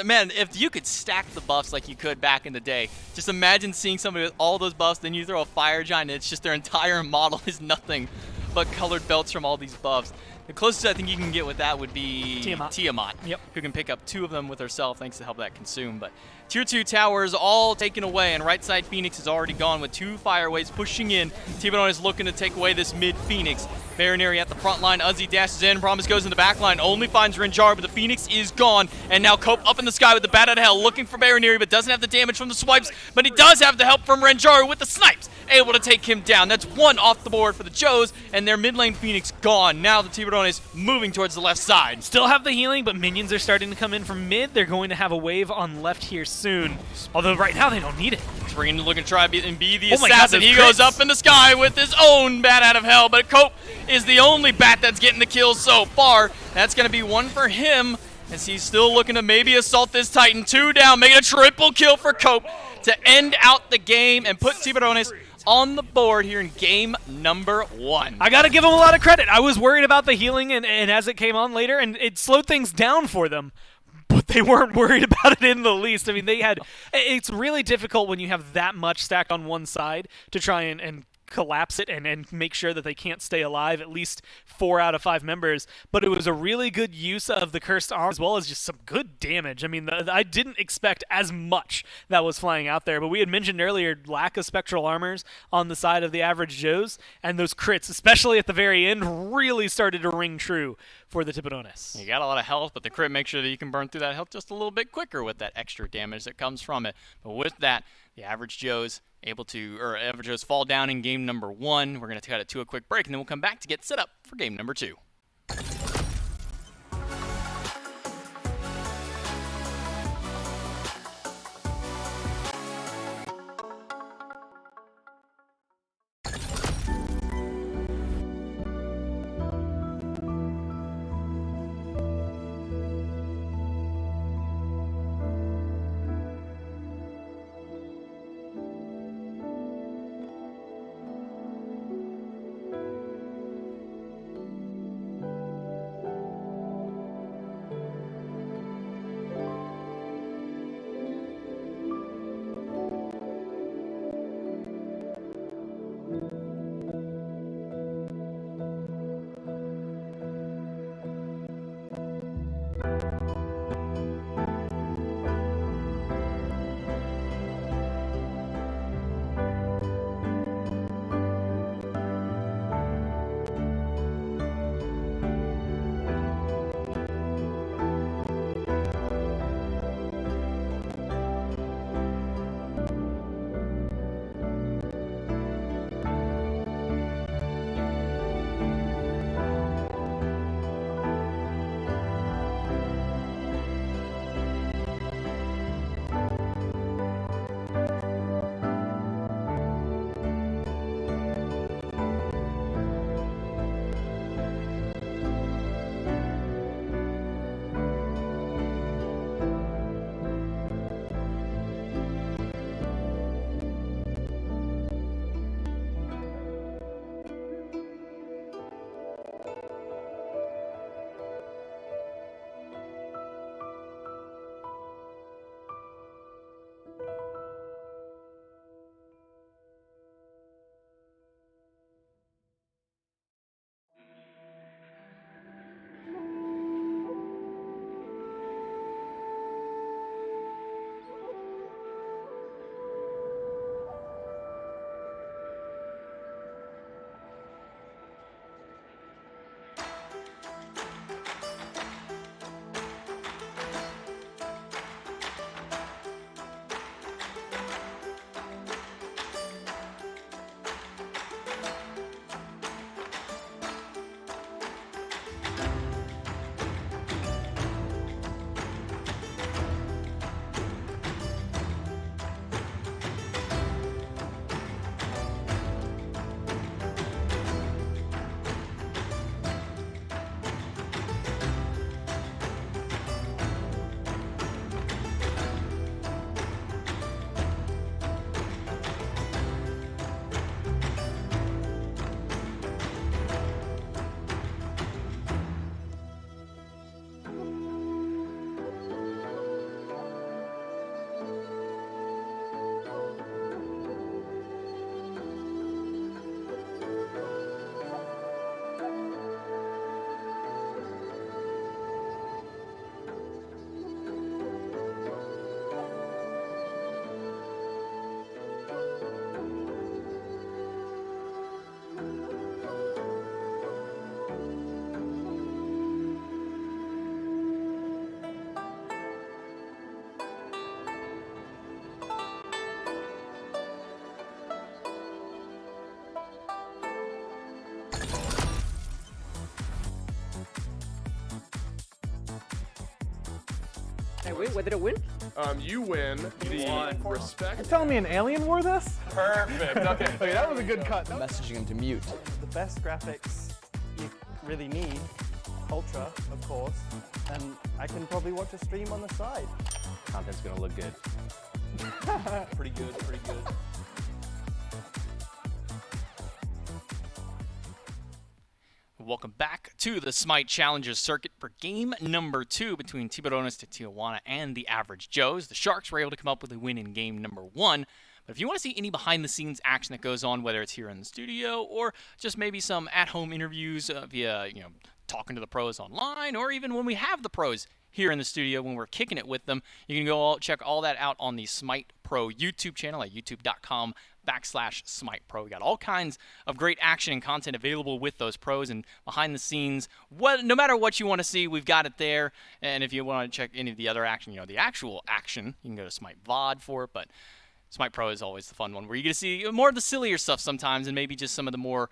Man, if you could stack the buffs like you could back in the day, just imagine seeing somebody with all those buffs, then you throw a Fire Giant, and it's just their entire model is nothing but colored belts from all these buffs. The closest I think you can get with that would be Tiamat, yep, who can pick up 2 of them with herself thanks to help that consume. But Tier 2 towers all taken away, and right side Phoenix is already gone with 2 Fireways pushing in. Tiburon is looking to take away this mid Phoenix. Baronary at the front line. Uzi dashes in. Promise goes in the back line. Only finds Renjar, but the Phoenix is gone. And now Cope up in the sky with the bat out of hell, looking for Baronary, but doesn't have the damage from the swipes. But he does have the help from Renjar with the snipes, able to take him down. That's 1 off the board for the Joes, and their mid lane Phoenix gone. Now the Tiburones moving towards the left side. Still have the healing, but minions are starting to come in from mid. They're going to have a wave on left here soon. Although right now they don't need it. Green looking to try and be the Oh my assassin. God, he goes up in the sky with his own bat out of hell, but Cope is the only bat that's getting the kills so far. That's going to be 1 for him, as he's still looking to maybe assault this Titan. 2 down, making a triple kill for Cope to end out the game and put Tiburones on the board here in game number 1. I got to give them a lot of credit. I was worried about the healing, and as it came on later, and it slowed things down for them. But they weren't worried about it in the least. I mean, it's really difficult when you have that much stacked on one side to try and collapse it and make sure that they can't stay alive, at least 4 out of 5 members. But it was a really good use of the cursed arm, as well as just some good damage. I mean, I didn't expect as much that was flying out there, but we had mentioned earlier lack of spectral armors on the side of the average Joes, and those crits, especially at the very end, really started to ring true for the Tiburones. You got a lot of health, but the crit makes sure that you can burn through that health just a little bit quicker with that extra damage that comes from it. But with that, the average Joes average Joes fall down in game number 1. We're going to cut it to a quick break, and then we'll come back to get set up for game number 2. win? What did it win? You win the respect. You're telling me an alien wore this? Perfect. Okay. Okay, that was a good cut. Messaging him to mute. The best graphics you really need, Ultra, of course, and I can probably watch a stream on the side. Content's gonna look good. Pretty good, pretty good. Welcome back to the Smite Challengers circuit for game number 2 between Tiburones de Tijuana and the Average Joes. The Sharks were able to come up with a win in game number 1. But if you want to see any behind-the-scenes action that goes on, whether it's here in the studio or just maybe some at-home interviews via, talking to the pros online, or even when we have the pros here in the studio when we're kicking it with them, you can go check all that out on the Smite Pro YouTube channel at youtube.com/Smite Pro. We got all kinds of great action and content available with those pros and behind the scenes. No matter what you want to see, we've got it there. And if you want to check any of the other action, the actual action, you can go to Smite VOD for it. But Smite Pro is always the fun one where you get to see more of the sillier stuff sometimes and maybe just some of the more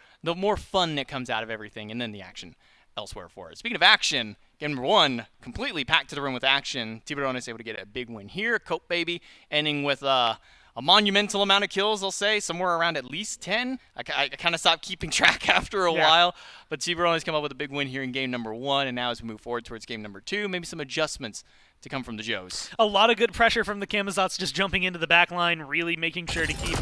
fun that comes out of everything, and then the action elsewhere for it. Speaking of action, game number 1 completely packed to the rim with action. Tiburones able to get a big win here. Cope baby ending with a monumental amount of kills, I'll say, somewhere around at least 10. I kind of stopped keeping track after a while, but Tiburones come up with a big win here in game number 1, and now as we move forward towards game number 2, maybe some adjustments to come from the Joes. A lot of good pressure from the Camazotz, just jumping into the back line, really making sure to keep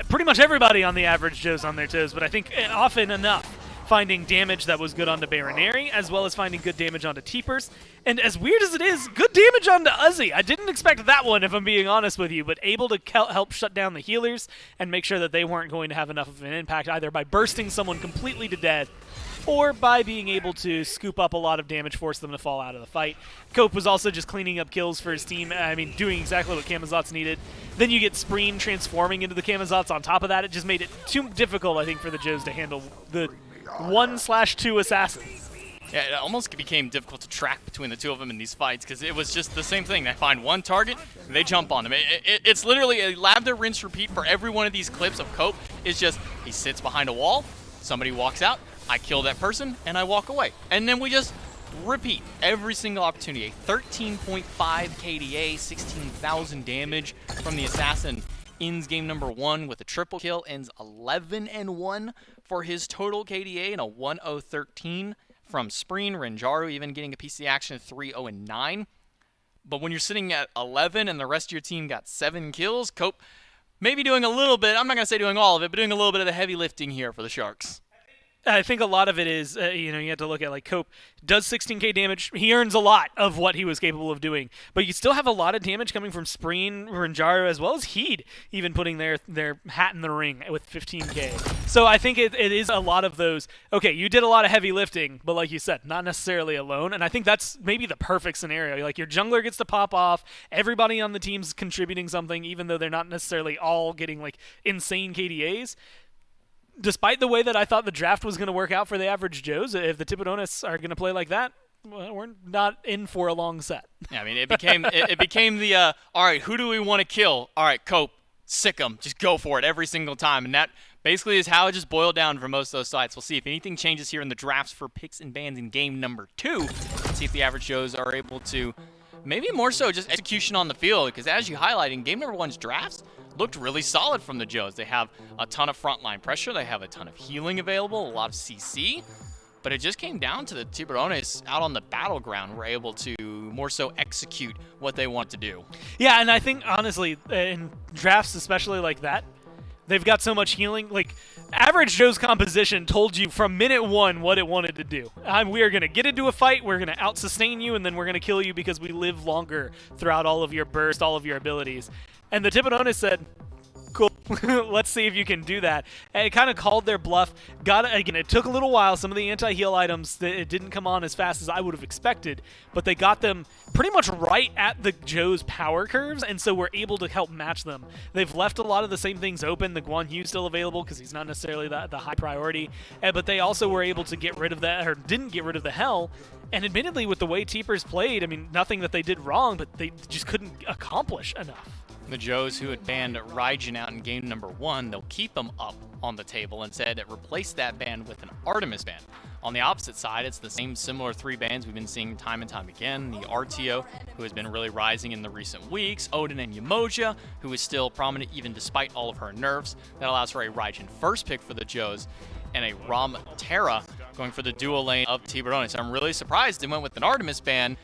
pretty much everybody on the Average Joes on their toes, but I think often enough finding damage that was good onto Baroneri, as well as finding good damage onto Teepers. And as weird as it is, good damage onto Uzi. I didn't expect that one, if I'm being honest with you, but able to help shut down the healers and make sure that they weren't going to have enough of an impact, either by bursting someone completely to death or by being able to scoop up a lot of damage, force them to fall out of the fight. Cope was also just cleaning up kills for his team, doing exactly what Camazotz needed. Then you get Spreen transforming into the Camazotz on top of that. It just made it too difficult, I think, for the Joes to handle the 1/2 assassins. Yeah, it almost became difficult to track between the two of them in these fights because it was just the same thing. They find one target, and they jump on them. It's literally a lather, rinse, repeat for every one of these clips of Cope. It's just he sits behind a wall, somebody walks out, I kill that person, and I walk away. And then we just repeat every single opportunity. A 13.5 KDA, 16,000 damage from the assassin. Ends game number 1 with a triple kill, ends 11-1 for his total KDA and a 1-0-13 from Spreen. Renjaru even getting a piece of the action at 3-0-9. But when you're sitting at 11 and the rest of your team got 7 kills, Cope maybe doing a little bit, I'm not going to say doing all of it, but doing a little bit of the heavy lifting here for the Sharks. I think a lot of it is, you have to look at, Cope does 16k damage. He earns a lot of what he was capable of doing. But you still have a lot of damage coming from Spreen, Renjaru, as well as Heed, even putting their hat in the ring with 15k. So I think it is a lot of those, okay, you did a lot of heavy lifting, but like you said, not necessarily alone. And I think that's maybe the perfect scenario. Your jungler gets to pop off, everybody on the team's contributing something, even though they're not necessarily all getting, insane KDAs. Despite the way that I thought the draft was going to work out for the Average Joes, if the Tiburones are going to play like that, well, we're not in for a long set. Yeah, it became the all right, who do we want to kill? All right, Cope, sick them, just go for it every single time, and that basically is how it just boiled down for most of those sites. We'll see if anything changes here in the drafts for picks and bans in game number 2. See if the Average Joes are able to maybe more so just execution on the field, because as you highlighted in game number 1's drafts, looked really solid from the Joes. They have a ton of frontline pressure. They have a ton of healing available, a lot of CC. But it just came down to the Tiburones out on the battleground were able to more so execute what they want to do. Yeah, and I think, honestly, in drafts especially like that, they've got so much healing. Average Joe's composition told you from minute 1 what it wanted to do. We are going to get into a fight, we're going to out-sustain you, and then we're going to kill you because we live longer throughout all of your burst, all of your abilities. And the Tiburones said, cool, let's see if you can do that. And it kind of called their bluff. It took a little while. Some of the anti-heal items, it didn't come on as fast as I would have expected, but they got them pretty much right at the Joe's power curves, and so we're able to help match them. They've left a lot of the same things open. The Guan Yu still available because he's not necessarily the high priority, but they also were able to get rid of that, or didn't get rid of the Hell. And admittedly, with the way Teepers played, nothing that they did wrong, but they just couldn't accomplish enough. The Joes, who had banned Raijin out in game number 1, they'll keep him up on the table and said replace that ban with an Artemis ban. On the opposite side, it's the same similar 3 bans we've been seeing time and time again. The RTO, who has been really rising in the recent weeks. Odin and Yamoja, who is still prominent even despite all of her nerfs. That allows for a Raijin first pick for the Joes, and a Ram Terra going for the dual lane of Tiburones. I'm really surprised they went with an Artemis ban,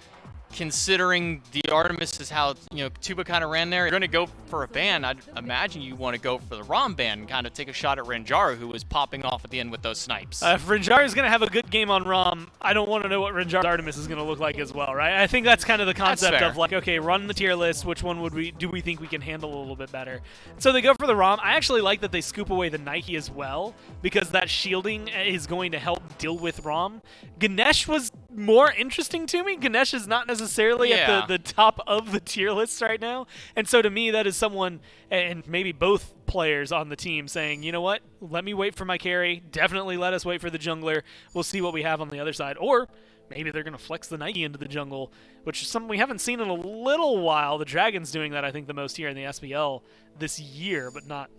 considering the Artemis is how, Tuba kind of ran there. If you're going to go for a ban, I'd imagine you want to go for the Ram ban and kind of take a shot at Ranjaro, who was popping off at the end with those snipes. If Ranjaro is going to have a good game on Ram, I don't want to know what Ranjaro's Artemis is going to look like as well, right? I think that's kind of the concept of like, okay, run the tier list. Which one do we think we can handle a little bit better? So they go for the Ram. I actually like that they scoop away the Nike as well, because that shielding is going to help deal with Ram. Ganesh was more interesting to me. Ganesh is not necessarily at the top of the tier list right now. And so to me, that is someone, and maybe both players on the team, saying, you know what, let me wait for my carry. Definitely let us wait for the jungler. We'll see what we have on the other side. Or maybe they're going to flex the Nike into the jungle, which is something we haven't seen in a little while. The Dragon's doing that, I think, the most here in the SPL this year, but not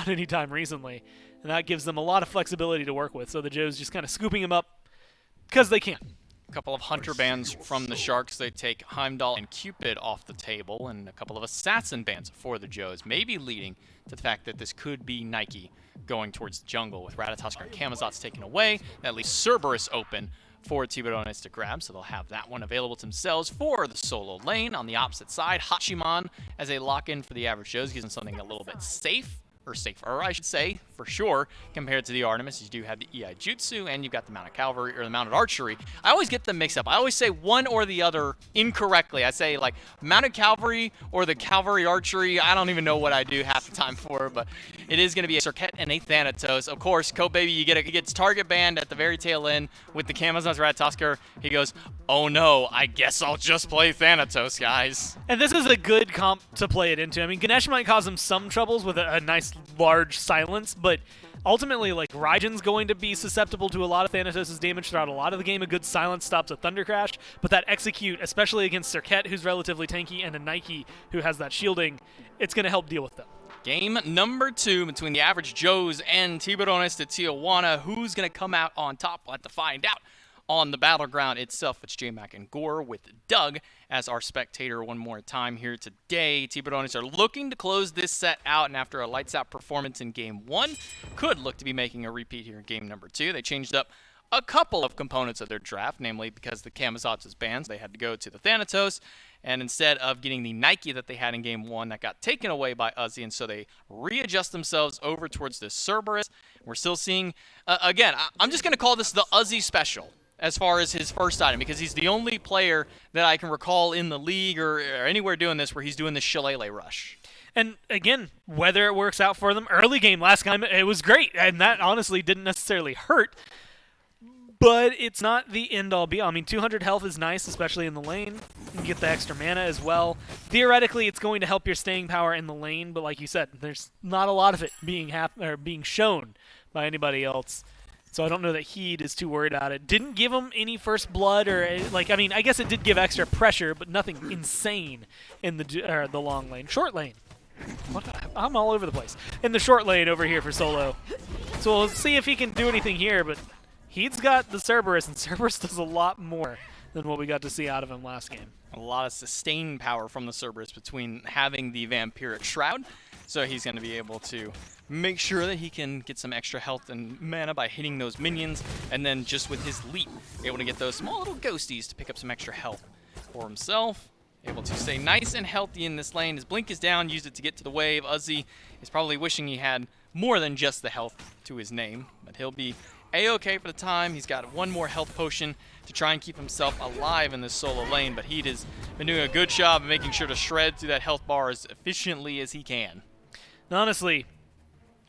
anytime recently. And that gives them a lot of flexibility to work with. So the Joes just kind of scooping him up because they can. A couple of Hunter bans from the Sharks. They take Heimdall and Cupid off the table, and a couple of Assassin bans for the Joes, maybe leading to the fact that this could be Nike going towards the jungle with Ratatoskr and Camazotz taken away. That leaves Cerberus open for Tiburones to grab, so they'll have that one available to themselves for the solo lane. On the opposite side, Hachiman as a lock-in for the average Joes, gives them something a little bit safe. Or safer, I should say, for sure, compared to the Artemis. You do have the EI Jutsu, and you've got the Mounted Cavalry, or the Mounted Archery. I always get them mixed up. I always say one or the other incorrectly. I say, like, Mounted Cavalry or the Cavalry Archery. I don't even know what I do half the time for, but it is going to be a Serket and a Thanatos. Of course, Cope Baby, he gets target banned at the very tail end with the Camazotz Ratatoskr. He goes, oh no, I guess I'll just play Thanatos, guys. And this is a good comp to play it into. I mean, Ganesh might cause him some troubles with a nice large silence, but ultimately, like, Raijin's going to be susceptible to a lot of Thanatos' damage throughout a lot of the game. A good silence stops a Thunder Crash, but that execute, especially against Serket, who's relatively tanky, and a Nike who has that shielding, it's going to help deal with them. Game number 2 between the average Joes and Tiburones de Tijuana. Who's going to come out on top? We'll have to find out. On the battleground itself, it's J-Mac and Gore with Doug as our spectator one more time here today. Tiburones are looking to close this set out, and after a lights-out performance in Game 1, could look to be making a repeat here in Game number 2. They changed up a couple of components of their draft, namely because the Camazotz was banned, they had to go to the Thanatos, and instead of getting the Nike that they had in Game 1, that got taken away by Uzi, and so they readjust themselves over towards this Cerberus. We're still seeing, again, I'm just going to call this the Uzi special, as far as his first item, because he's the only player that I can recall in the league or anywhere doing this where he's doing this Shillelagh rush. And again, whether it works out for them, early game last time, it was great, and that honestly didn't necessarily hurt, but it's not the end-all be-all. I mean, 200 health is nice, especially in the lane. You can get the extra mana as well. Theoretically, it's going to help your staying power in the lane, but like you said, there's not a lot of it being shown by anybody else. So I don't know that Heed is too worried about it. Didn't give him any first blood or, like, I mean, I guess it did give extra pressure, but nothing insane in the long lane. Short lane. I'm all over the place. In the short lane over here for solo. So we'll see if he can do anything here, but Heed's got the Cerberus, and Cerberus does a lot more than what we got to see out of him last game. A lot of sustained power from the Cerberus between having the Vampiric Shroud, so he's going to be able to make sure that he can get some extra health and mana by hitting those minions, and then just with his leap, able to get those small little ghosties to pick up some extra health for himself. Able to stay nice and healthy in this lane. His blink is down, used it to get to the wave. Uzi is probably wishing he had more than just the health to his name, but he'll be A-okay for the time. He's got one more health potion to try and keep himself alive in this solo lane, but Heed has been doing a good job of making sure to shred through that health bar as efficiently as he can. Honestly,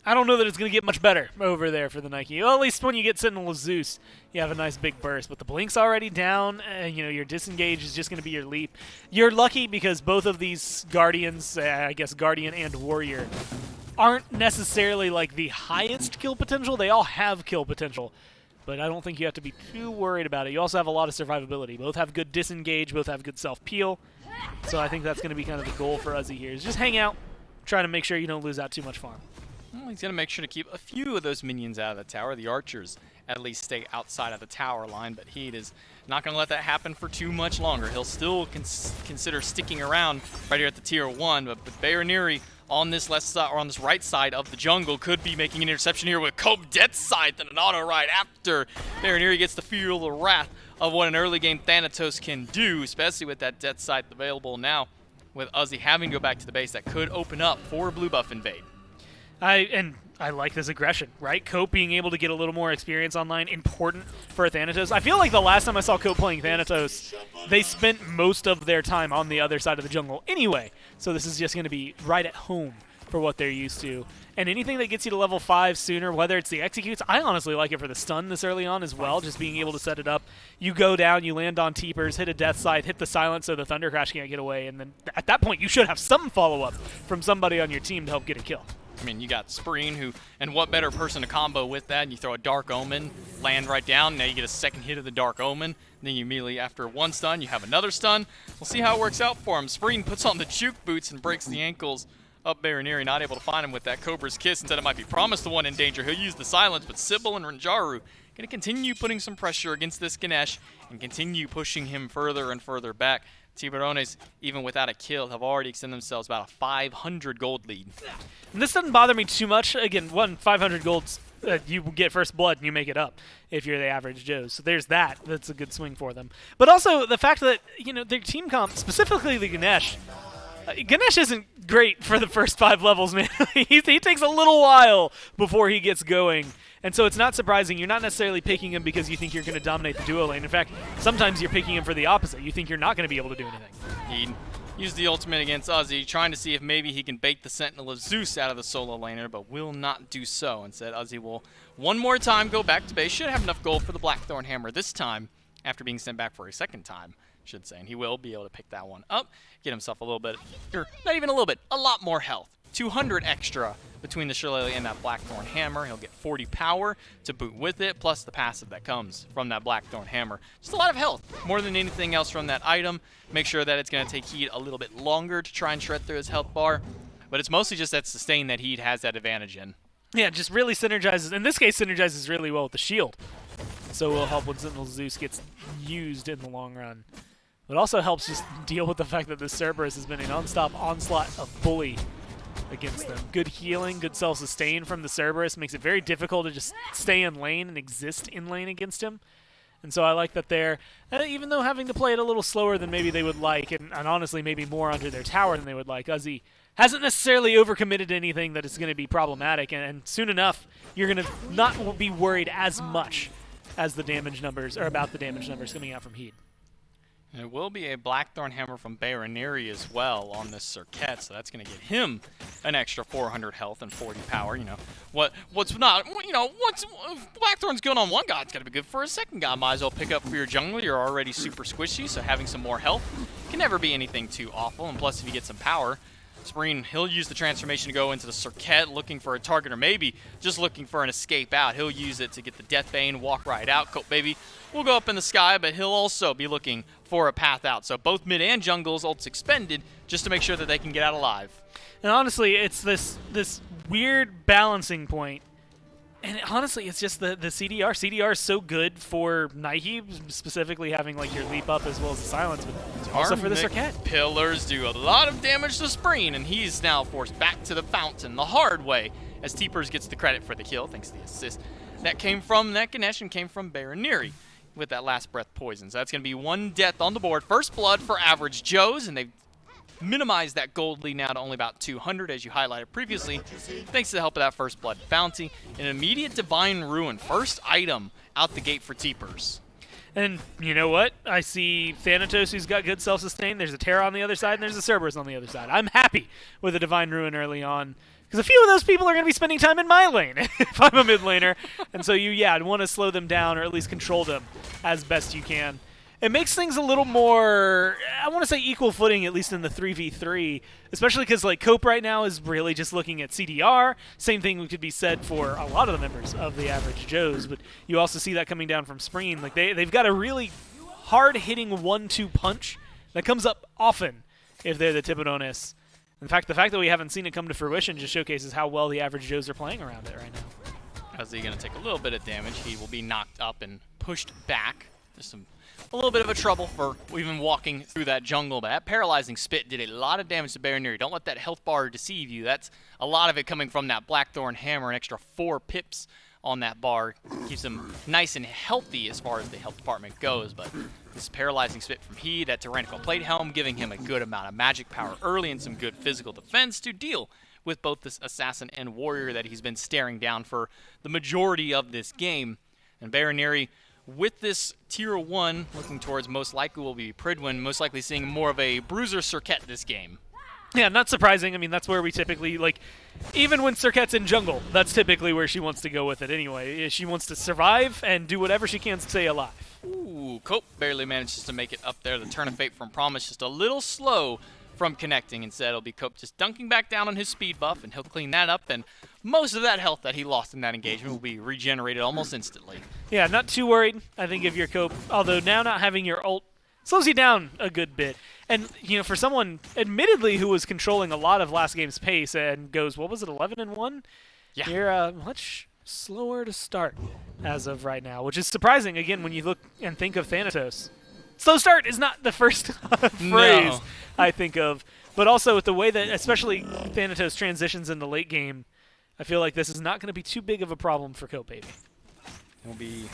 I don't know that it's going to get much better over there for the Nike. Well, at least when you get Sentinel of Zeus, you have a nice big burst. But the Blink's already down. Your disengage is just going to be your leap. You're lucky because both of these Guardians, I guess Guardian and Warrior, aren't necessarily like the highest kill potential. They all have kill potential, but I don't think you have to be too worried about it. You also have a lot of survivability. Both have good disengage. Both have good self-peel. So I think that's going to be kind of the goal for Uzi here, is just hang out, trying to make sure you don't lose out too much farm. Well, he's going to make sure to keep a few of those minions out of the tower. The archers at least stay outside of the tower line, but Heat is not going to let that happen for too much longer. He'll still consider sticking around right here at the tier 1, but Baroneri on this left side or on this right side of the jungle could be making an interception here with Cope Death Scythe and an auto right after Baroneri gets to feel the wrath of what an early game Thanatos can do, especially with that Death Scythe available now with Uzi having to go back to the base. That could open up for a blue buff invade. I like this aggression, right? Cope being able to get a little more experience online, important for Thanatos. I feel like the last time I saw Cope playing Thanatos, they spent most of their time on the other side of the jungle anyway. So this is just going to be right at home for what they're used to. And anything that gets you to level 5 sooner, whether it's the executes, I honestly like it for the stun this early on as well, just being able to set it up. You go down, you land on Teepers, hit a Death Scythe, hit the silence so the Thunder Crash can't get away, and then at that point you should have some follow-up from somebody on your team to help get a kill. I mean, you got Spreen, who, and what better person to combo with that? You throw a Dark Omen, land right down, now you get a second hit of the Dark Omen, and then you immediately, after one stun, you have another stun. We'll see how it works out for him. Spreen puts on the juke boots and breaks the ankles of Baroneri, not able to find him with that Cobra's Kiss. Instead, it might be Promise, the one in danger. He'll use the silence, but Sybil and Ranjaru going to continue putting some pressure against this Ganesh and continue pushing him further and further back. Tiburones, even without a kill, have already extended themselves about a 500 gold lead. And this doesn't bother me too much. Again, 500 golds, you get first blood and you make it up if you're the average Joes. So there's that. That's a good swing for them. But also the fact that, you know, their team comp, specifically the Ganesh, Ganesh isn't great for the first 5 levels, man. he takes a little while before he gets going. And so it's not surprising. You're not necessarily picking him because you think you're going to dominate the duo lane. In fact, sometimes you're picking him for the opposite. You think you're not going to be able to do anything. He used the ultimate against Uzi, trying to see if maybe he can bait the Sentinel of Zeus out of the solo laner, but will not do so. Instead, Uzi will one more time go back to base. Should have enough gold for the Blackthorn Hammer this time, after being sent back for a second time, I should say. And he will be able to pick that one up, get himself a little bit, or not even a little bit, a lot more health. 200 extra between the Shillelagh and that Blackthorn Hammer. He'll get 40 power to boot with it, plus the passive that comes from that Blackthorn Hammer. Just a lot of health, more than anything else from that item. Make sure that it's going to take Heat a little bit longer to try and shred through his health bar, but it's mostly just that sustain that Heat has that advantage in. Yeah, just really synergizes. In this case, synergizes really well with the shield. So it will help when Sentinel Zeus gets used in the long run. It also helps just deal with the fact that this Cerberus has been a non-stop onslaught of bully against them. Good healing, good self-sustain from the Cerberus makes it very difficult to just stay in lane and exist in lane against him. And so I like that they're, even though having to play it a little slower than maybe they would like, and honestly maybe more under their tower than they would like, Uzi hasn't necessarily overcommitted to anything that is going to be problematic, and soon enough you're going to not be worried as much as the damage numbers, or about the damage numbers coming out from Heat. There will be a Blackthorn Hammer from Baroneri as well on this Circuit, so that's going to get him an extra 400 health and 40 power. You know, what's not, you know, what's Blackthorn's good on one guy, it's got to be good for a second guy. Might as well pick up for your jungle. You're already super squishy, so having some more health can never be anything too awful. And plus, if you get some power, Spreen, he'll use the transformation to go into the Circuit looking for a target, or maybe just looking for an escape out. He'll use it to get the Deathbane, walk right out. Cope Baby will go up in the sky, but he'll also be looking for a path out. So both mid and jungles ults expended just to make sure that they can get out alive. And honestly, it's this weird balancing point. And honestly, it's just the CDR. CDR is so good for Nike, specifically having like your leap up as well as the silence, but also for the Circuit. Pillars do a lot of damage to Spreen, and he's now forced back to the fountain the hard way, as Teepers gets the credit for the kill, thanks to the assist. That came from that Ganesh and came from Baroneri with that last breath poison. So that's going to be 1 death on the board. First blood for average Joes, and they've minimize that gold lead now to only about 200, as you highlighted previously, thanks to the help of that first blood bounty. An immediate Divine Ruin, first item out the gate for Teepers. And you know what? I see Thanatos, who's got good self-sustain. There's a Terra on the other side, and there's a Cerberus on the other side. I'm happy with a Divine Ruin early on, because a few of those people are going to be spending time in my lane if I'm a mid laner. And so I'd want to slow them down, or at least control them as best you can. It makes things a little more, I want to say equal footing, at least in the 3v3, especially because like Cope right now is really just looking at CDR. Same thing could be said for a lot of the members of the average Joes, but you also see that coming down from Spreen. Like they've got a really hard-hitting 1-2 punch that comes up often if they're the Tiburones. In fact, the fact that we haven't seen it come to fruition just showcases how well the average Joes are playing around it right now. As he's going to take a little bit of damage, he will be knocked up and pushed back. Just a little bit of a trouble for even walking through that jungle, but that paralyzing spit did a lot of damage to Baroneri. Don't let that health bar deceive you. That's a lot of it coming from that Blackthorn hammer, an extra 4 pips on that bar. Keeps him nice and healthy as far as the health department goes, but this paralyzing spit from he, that tyrannical plate helm, giving him a good amount of magic power early and some good physical defense to deal with both this assassin and warrior that he's been staring down for the majority of this game. And Baroneri, with this tier 1, looking towards most likely will be Pridwin, most likely seeing more of a bruiser Serket this game. Yeah, not surprising. I mean, that's where we typically, like, even when Serket's in jungle, that's typically where she wants to go with it anyway. She wants to survive and do whatever she can to stay alive. Ooh, Cope barely manages to make it up there. The Turn of Fate from Promise just a little slow from connecting. Instead, it'll be Cope just dunking back down on his speed buff, and he'll clean that up, and most of that health that he lost in that engagement will be regenerated almost instantly. Yeah, not too worried, I think, if you're Cope, although now not having your ult slows you down a good bit. And, you know, for someone, admittedly, who was controlling a lot of last game's pace and goes, what was it, 11-1? Yeah. You're much slower to start as of right now, which is surprising, again, when you look and think of Thanatos. Slow start is not the first phrase I think of, but also with the way that, especially Thanatos transitions in the late game, I feel like this is not going to be too big of a problem for Cope Baby. It'll be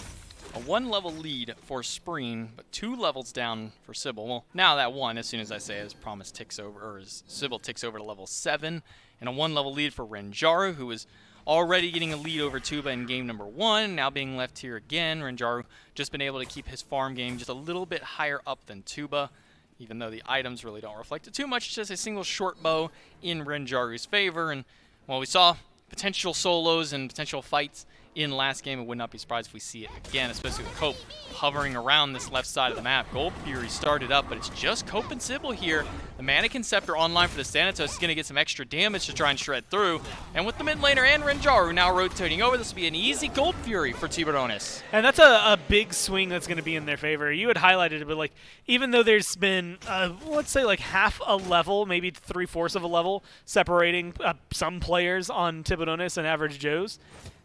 a 1-level lead for Spreen, but 2 levels down for Sybil. Well, now that 1, as soon as I say, as Promise ticks over, or as Sybil ticks over to level 7, and a 1-level lead for Renjaru, who is already getting a lead over Tuba in game number 1, now being left here again. Renjaru just been able to keep his farm game just a little bit higher up than Tuba, even though the items really don't reflect it too much. Just a single short bow in Renjaru's favor, and well, we saw potential solos and potential fights in last game. I would not be surprised if we see it again, especially with Cope hovering around this left side of the map. Gold Fury started up, but it's just Cope and Sybil here. The Mannequin Scepter online for the Thanatos is going to get some extra damage to try and shred through. And with the mid laner and Renjaru now rotating over, this will be an easy Gold Fury for Tiburones. And that's a big swing that's going to be in their favor. You had highlighted it, but like, even though there's been, let's say like half a level, maybe 3/4 of a level, separating some players on Tiburones and average Joes,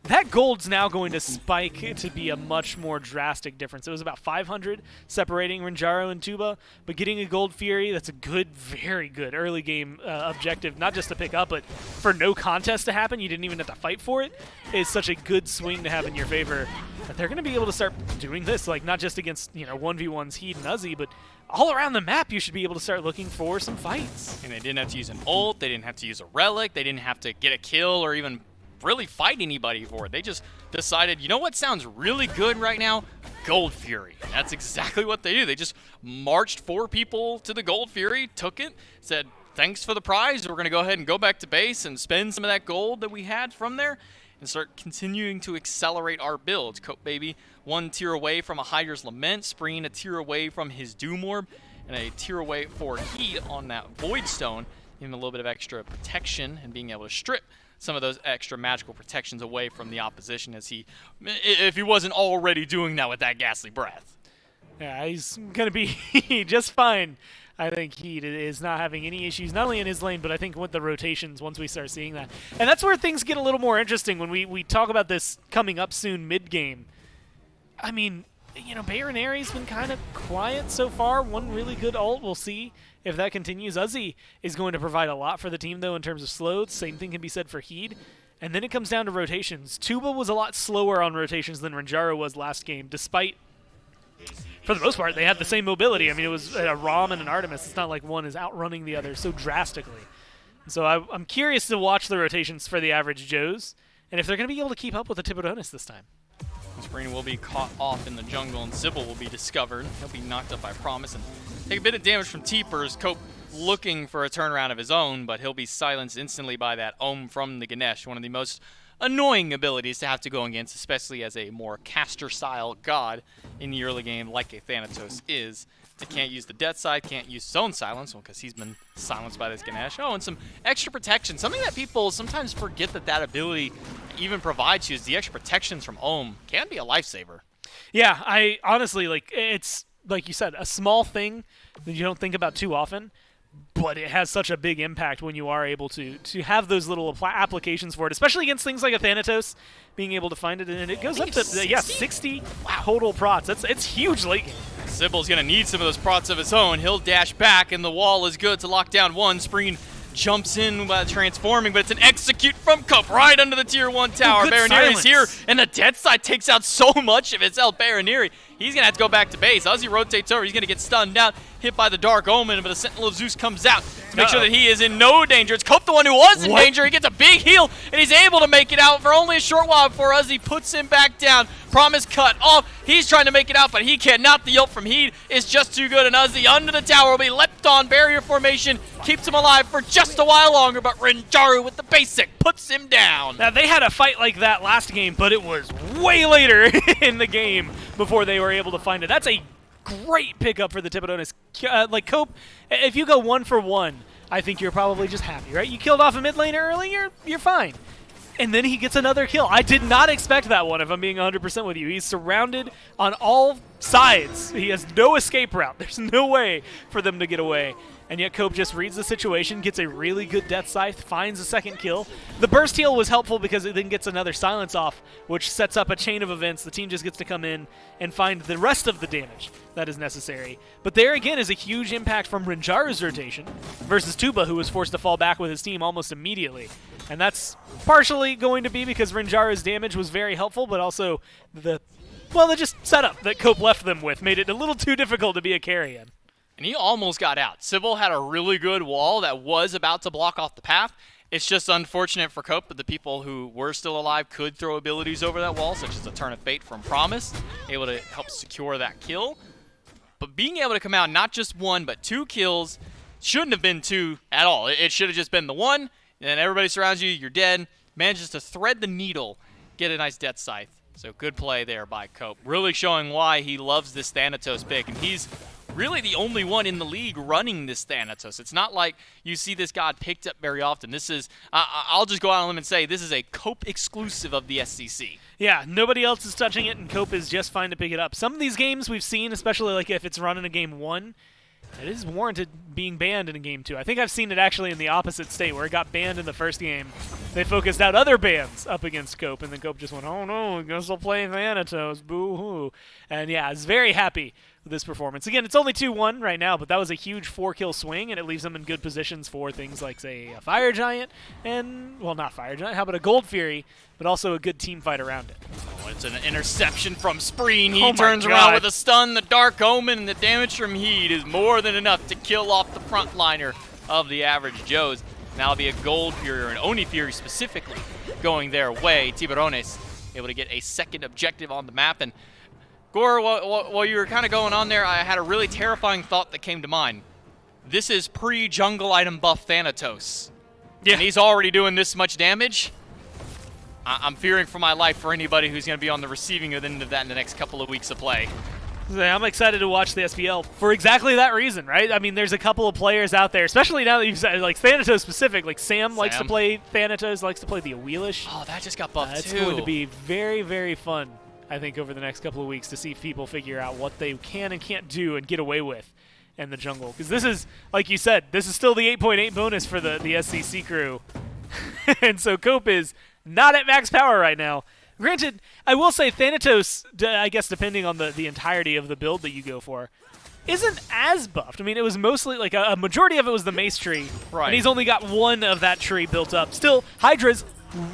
that gold's now going to spike to be a much more drastic difference. It was about 500 separating Renjaru and Tuba, but getting a Gold Fury, that's a good, very good early game objective, not just to pick up, but for no contest to happen, you didn't even have to fight for it, is such a good swing to have in your favor. That they're going to be able to start doing this, like not just against, you know, 1v1s Heed and Uzzy, but all around the map you should be able to start looking for some fights. And they didn't have to use an ult, they didn't have to use a relic, they didn't have to get a kill or even really fight anybody for it. They just decided, you know what sounds really good right now? Gold Fury. That's exactly what they do. They just marched 4 people to the Gold Fury, took it, said, thanks for the prize. We're going to go ahead and go back to base and spend some of that gold that we had from there and start continuing to accelerate our builds. Cope Baby 1 tier away from a hi-rez Lament, Spreen a tier away from his Doom Orb, and a tier away for Heat on that Void Stone, giving him a little bit of extra protection and being able to strip some of those extra magical protections away from the opposition, as he, if he wasn't already doing that with that ghastly breath. Yeah, he's going to be just fine. I think he is not having any issues, not only in his lane, but I think with the rotations once we start seeing that. And that's where things get a little more interesting when we talk about this coming up soon mid-game. I mean, you know, Baroneri's been kind of quiet so far. 1 really good ult, we'll see if that continues. Uzzy is going to provide a lot for the team, though, in terms of slows. Same thing can be said for Heed. And then it comes down to rotations. Tuba was a lot slower on rotations than Renjaru was last game, despite, for the most part, they had the same mobility. I mean, it was a Rom and an Artemis. It's not like one is outrunning the other so drastically. So I'm curious to watch the rotations for the average Joes, and if they're going to be able to keep up with the Tiburones this time. Spreen will be caught off in the jungle, and Sybil will be discovered. He'll be knocked up by Promise and take a bit of damage from Teepers. Cope looking for a turnaround of his own, but he'll be silenced instantly by that Ohm from the Ganesh, one of the most annoying abilities to have to go against, especially as a more caster-style god in the early game like a Thanatos is. They can't use the death side, can't use his own silence, well, because he's been silenced by this Ganesh. Oh, and some extra protection. Something that people sometimes forget that ability even provides you is the extra protections from Ohm can be a lifesaver. Yeah, I honestly, like, it's, like you said, a small thing that you don't think about too often, but but it has such a big impact when you are able to have those little applications for it, especially against things like a Thanatos, being able to find it, and it goes up to 60 total prots. It's huge late game. Sybil's going to need some of those prots of his own. He'll dash back, and the wall is good to lock down one. Spreen jumps in by transforming, but it's an execute from Cope right under the tier 1 tower. Baroneri's here, and the dead side takes out so much of his health. Baroneri, he's going to have to go back to base. Ozzy rotates over. He's going to get stunned down, hit by the Dark Omen, but the Sentinel of Zeus comes out to make sure that he is in no danger. It's Cope, the one who was in danger. He gets a big heal, and he's able to make it out for only a short while before Ozzy puts him back down. Promise cut off. He's trying to make it out, but he cannot. The ult from Heed is just too good, and Ozzy under the tower will be leapt on. Barrier formation keeps him alive for just a while longer, but Rinjaru with the basic puts him down. Now, they had a fight like that last game, but it was way later in the game before they were able to find it. That's a great pickup for the Tiburones. Like Cope, if you go 1 for 1, I think you're probably just happy, right? You killed off a mid laner early, you're fine. And then he gets another kill. I did not expect that one, if I'm being 100% with you. He's surrounded on all sides. He has no escape route. There's no way for them to get away. And yet Cope just reads the situation, gets a really good Death Scythe, finds a second kill. The burst heal was helpful because it then gets another silence off, which sets up a chain of events. The team just gets to come in and find the rest of the damage that is necessary. But there again is a huge impact from Rinjaru's rotation versus Tuba, who was forced to fall back with his team almost immediately. And that's partially going to be because Rinjaru's damage was very helpful, but also the just setup that Cope left them with made it a little too difficult to be a carry in. And he almost got out. Sybil had a really good wall that was about to block off the path. It's just unfortunate for Cope that the people who were still alive could throw abilities over that wall, such as a Turn of Fate from Promise, able to help secure that kill. But being able to come out not just 1, but 2 kills shouldn't have been 2 at all. It should have just been the 1, and then everybody surrounds you, you're dead. Manages to thread the needle, get a nice Death Scythe. So good play there by Cope. Really showing why he loves this Thanatos pick, and he's really the only one in the league running this Thanatos. It's not like you see this god picked up very often. This is, I'll just go out on a limb and say, this is a Cope exclusive of the SCC. Yeah, nobody else is touching it, and Cope is just fine to pick it up. Some of these games we've seen, especially like if it's run in a game 1, it is warranted being banned in a game 2. I think I've seen it actually in the opposite state, where it got banned in the first game. They focused out other bans up against Cope, and then Cope just went, oh no, I guess I'll play Thanatos, boo-hoo. And yeah, I was very happy with this performance. Again, it's only 2-1 right now, but that was a huge 4-kill swing, and it leaves them in good positions for things like, say, a Fire Giant, and, well, not Fire Giant, how about a Gold Fury, but also a good team fight around it. Oh, it's an interception from Spreen. He turns around with a stun. The Dark Omen and the damage from Heed is more than enough to kill off the frontliner of the average Joes. Now it'll be a Gold Fury, or an Oni Fury specifically, going their way. Tiburones able to get a second objective on the map. And Gore, while you were kind of going on there, I had a really terrifying thought that came to mind. This is pre-jungle item buff Thanatos. Yeah. And he's already doing this much damage. I'm fearing for my life for anybody who's going to be on the receiving end of that in the next couple of weeks of play. I'm excited to watch the SPL for exactly that reason, right? I mean, there's a couple of players out there, especially now that you've said, like, Thanatos specific. Like, Sam likes to play Thanatos, likes to play the Awilish. Oh, that just got buffed, too. It's going to be very, very fun, I think, over the next couple of weeks to see if people figure out what they can and can't do and get away with in the jungle. Because this is, like you said, this is still the 8.8 bonus for the SCC crew. And so Cope is not at max power right now. Granted, I will say Thanatos, I guess depending on the entirety of the build that you go for, isn't as buffed. I mean, it was mostly, like, a majority of it was the mace tree. Right. And he's only got 1 of that tree built up. Still, Hydra's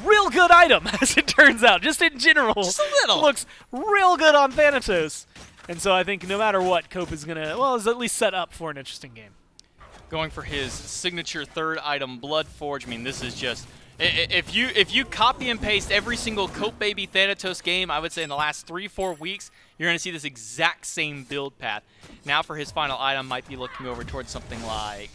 real good item, as it turns out. Just in general. Just a little. Looks real good on Thanatos. And so I think no matter what, Cope is going to, well, is at least set up for an interesting game. Going for his signature 3rd item, Blood Forge. I mean, this is just... If you copy and paste every single Cope Baby Thanatos game, I would say in the last 3-4 weeks, you're going to see this exact same build path. Now for his final item, might be looking over towards something like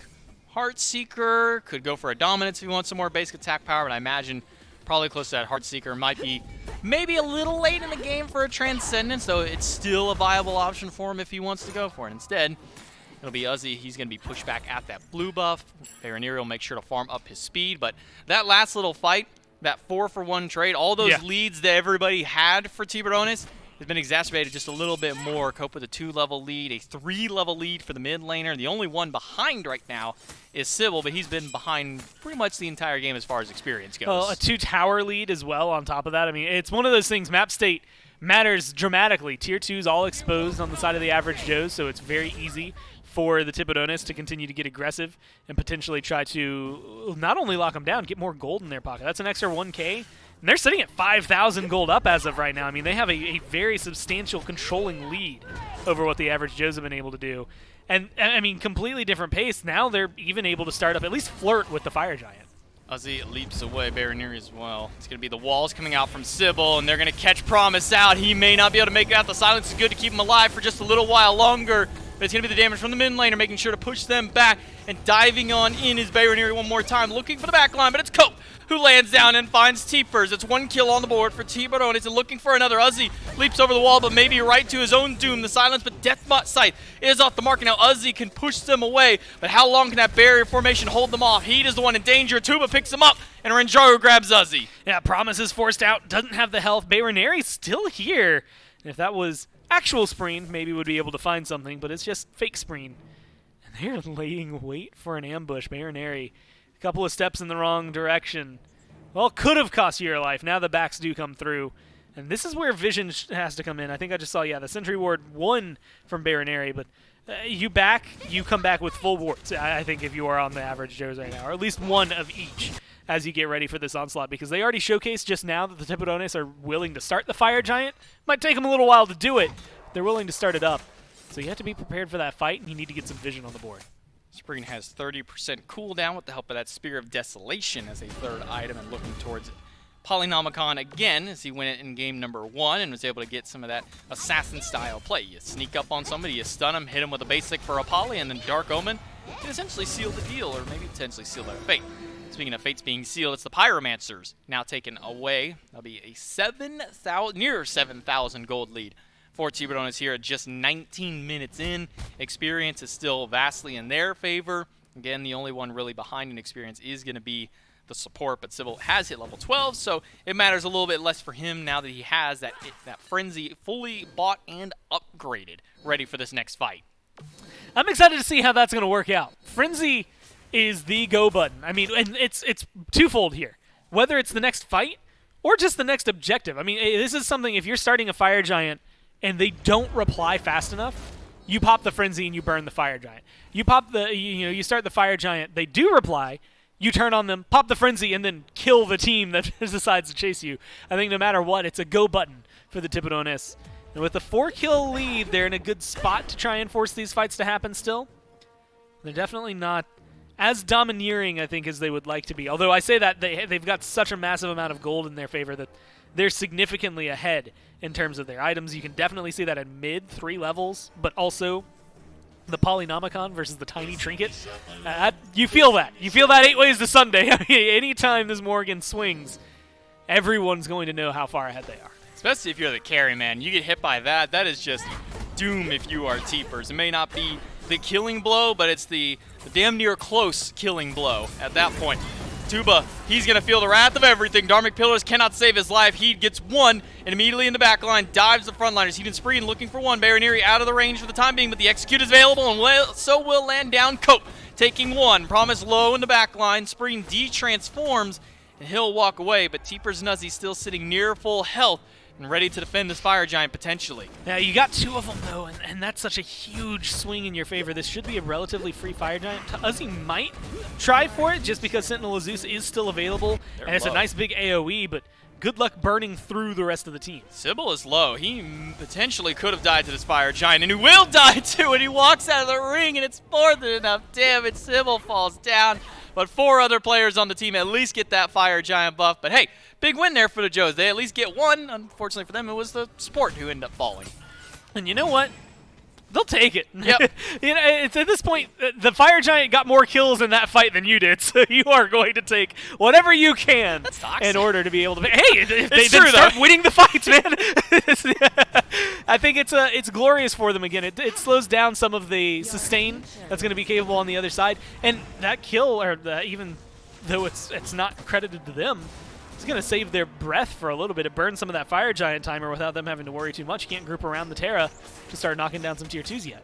Heartseeker. Could go for a Dominance if he wants some more basic attack power, but I imagine probably close to that Heartseeker. Might be maybe a little late in the game for a Transcendence, though it's still a viable option for him if he wants to go for it. Instead, it'll be Uzi. He's going to be pushed back at that blue buff. Baroneri will make sure to farm up his speed. But that last little fight, that 4-for-1 trade, all those leads that everybody had for Tiburones, has been exacerbated just a little bit more. Cope with a 2-level lead, a 3-level lead for the mid laner. The only one behind right now is Sybil, but he's been behind pretty much the entire game as far as experience goes. Well, a 2-tower lead as well on top of that. I mean, it's one of those things, map state matters dramatically. Tier 2's all exposed on the side of the average Joes, so it's very easy for the Tiburones to continue to get aggressive and potentially try to not only lock them down, get more gold in their pocket. That's an extra 1K. And they're sitting at 5,000 gold up as of right now. I mean, they have a very substantial controlling lead over what the average Joes have been able to do. And, I mean, completely different pace. Now they're even able to start up, at least flirt with the Fire Giant. Ozzy leaps away, Baroneri as well. It's going to be the walls coming out from Sybil, and they're going to catch Promise out. He may not be able to make it out. The silence is good to keep him alive for just a little while longer. But it's going to be the damage from the mid laner, making sure to push them back. And diving on in is Baroneri one more time, looking for the back line. But it's Cope who lands down and finds Teepers. It's 1 kill on the board for Tiburones, and looking for another. Ozzy leaps over the wall, but maybe right to his own doom. The silence, but Deathbot sight is off the mark. Now Ozzy can push them away, but how long can that barrier formation hold them off? Heat is the one in danger. Tuba picks him up, and Ranjaro grabs Ozzy. Yeah, Promise is forced out, doesn't have the health. Baroneri's still here. And if that was actual Spreen, maybe would be able to find something, but it's just fake Spreen. And they're laying wait for an ambush. Baroneri, a couple of steps in the wrong direction. Well, could have cost you your life. Now the backs do come through. And this is where Vision has to come in. I think I just saw, yeah, the Sentry Ward 1 from Baroneri, but you come back with full wards, I think, if you are on the average Joes right now, or at least one of each as you get ready for this onslaught, because they already showcased just now that the Tiburones are willing to start the Fire Giant. Might take them a little while to do it. They're willing to start it up. So you have to be prepared for that fight, and you need to get some vision on the board. Spreen has 30% cooldown with the help of that Spear of Desolation as a third item, and looking towards Polynomicon again as he went in game number 1 and was able to get some of that assassin-style play. You sneak up on somebody, you stun them, hit them with a basic for a poly, and then Dark Omen can essentially seal the deal, or maybe potentially seal their fate. Speaking of fates being sealed, it's the Pyromancers now taken away. That'll be a near 7,000 gold lead for Tiburones here at just 19 minutes in. Experience is still vastly in their favor. Again, the only one really behind in experience is going to be the support, but Sybil has hit level 12, so it matters a little bit less for him now that he has that Frenzy fully bought and upgraded, ready for this next fight. I'm excited to see how that's going to work out. Frenzy is the go button. I mean, and it's twofold here. Whether it's the next fight or just the next objective. I mean, this is something, if you're starting a Fire Giant and they don't reply fast enough, you pop the Frenzy and you burn the Fire Giant. You pop the, you start the Fire Giant, they do reply, you turn on them, pop the Frenzy, and then kill the team that decides to chase you. I think no matter what, it's a go button for the Tiburones. And with a 4-kill lead, they're in a good spot to try and force these fights to happen still. They're definitely not as domineering, I think, as they would like to be. Although I say that they've got such a massive amount of gold in their favor that they're significantly ahead in terms of their items. You can definitely see that at mid 3 levels, but also the Polynomicon versus the Tiny Trinket. You feel that. You feel that 8 ways to Sunday. I mean, anytime this Morgan swings, everyone's going to know how far ahead they are. Especially if you're the carry, man. You get hit by that, that is just doom if you are Teepers. It may not be the killing blow, but it's the damn near close killing blow at that point. Tuba, he's going to feel the wrath of everything. Dharmic Pillars cannot save his life. He gets one, and immediately in the back line, dives the frontliners. Heat and Spreen looking for one. Baroneri out of the range for the time being, but the execute is available, and so will land down Cope, taking one. Promise low in the back line. Spreen de-transforms, and he'll walk away, but Teepers and Uzzy still sitting near full health and ready to defend this Fire Giant potentially. Yeah, you got 2 of them, though, and that's such a huge swing in your favor. This should be a relatively free Fire Giant. Uzzy might try for it just because Sentinel of Zeus is still available, and it's a nice big AoE, but good luck burning through the rest of the team. Sybil is low. He potentially could have died to this Fire Giant, and he will die too, and he walks out of the ring, and it's more than enough damage. Sybil falls down, but 4 other players on the team at least get that Fire Giant buff. But hey, big win there for the Joes. They at least get one. Unfortunately for them, it was the support who ended up falling. And you know what? They'll take it. Yep. It's at this point, the Fire Giant got more kills in that fight than you did, so you are going to take whatever you can in order to be able to. Hey, if they then start winning the fights, man. I think it's glorious for them again. It slows down some of the sustain that's going to be capable on the other side, and that kill, or even though it's not credited to them, it's going to save their breath for a little bit. It burns some of that Fire Giant timer without them having to worry too much. You can't group around the Terra to start knocking down some tier 2s yet.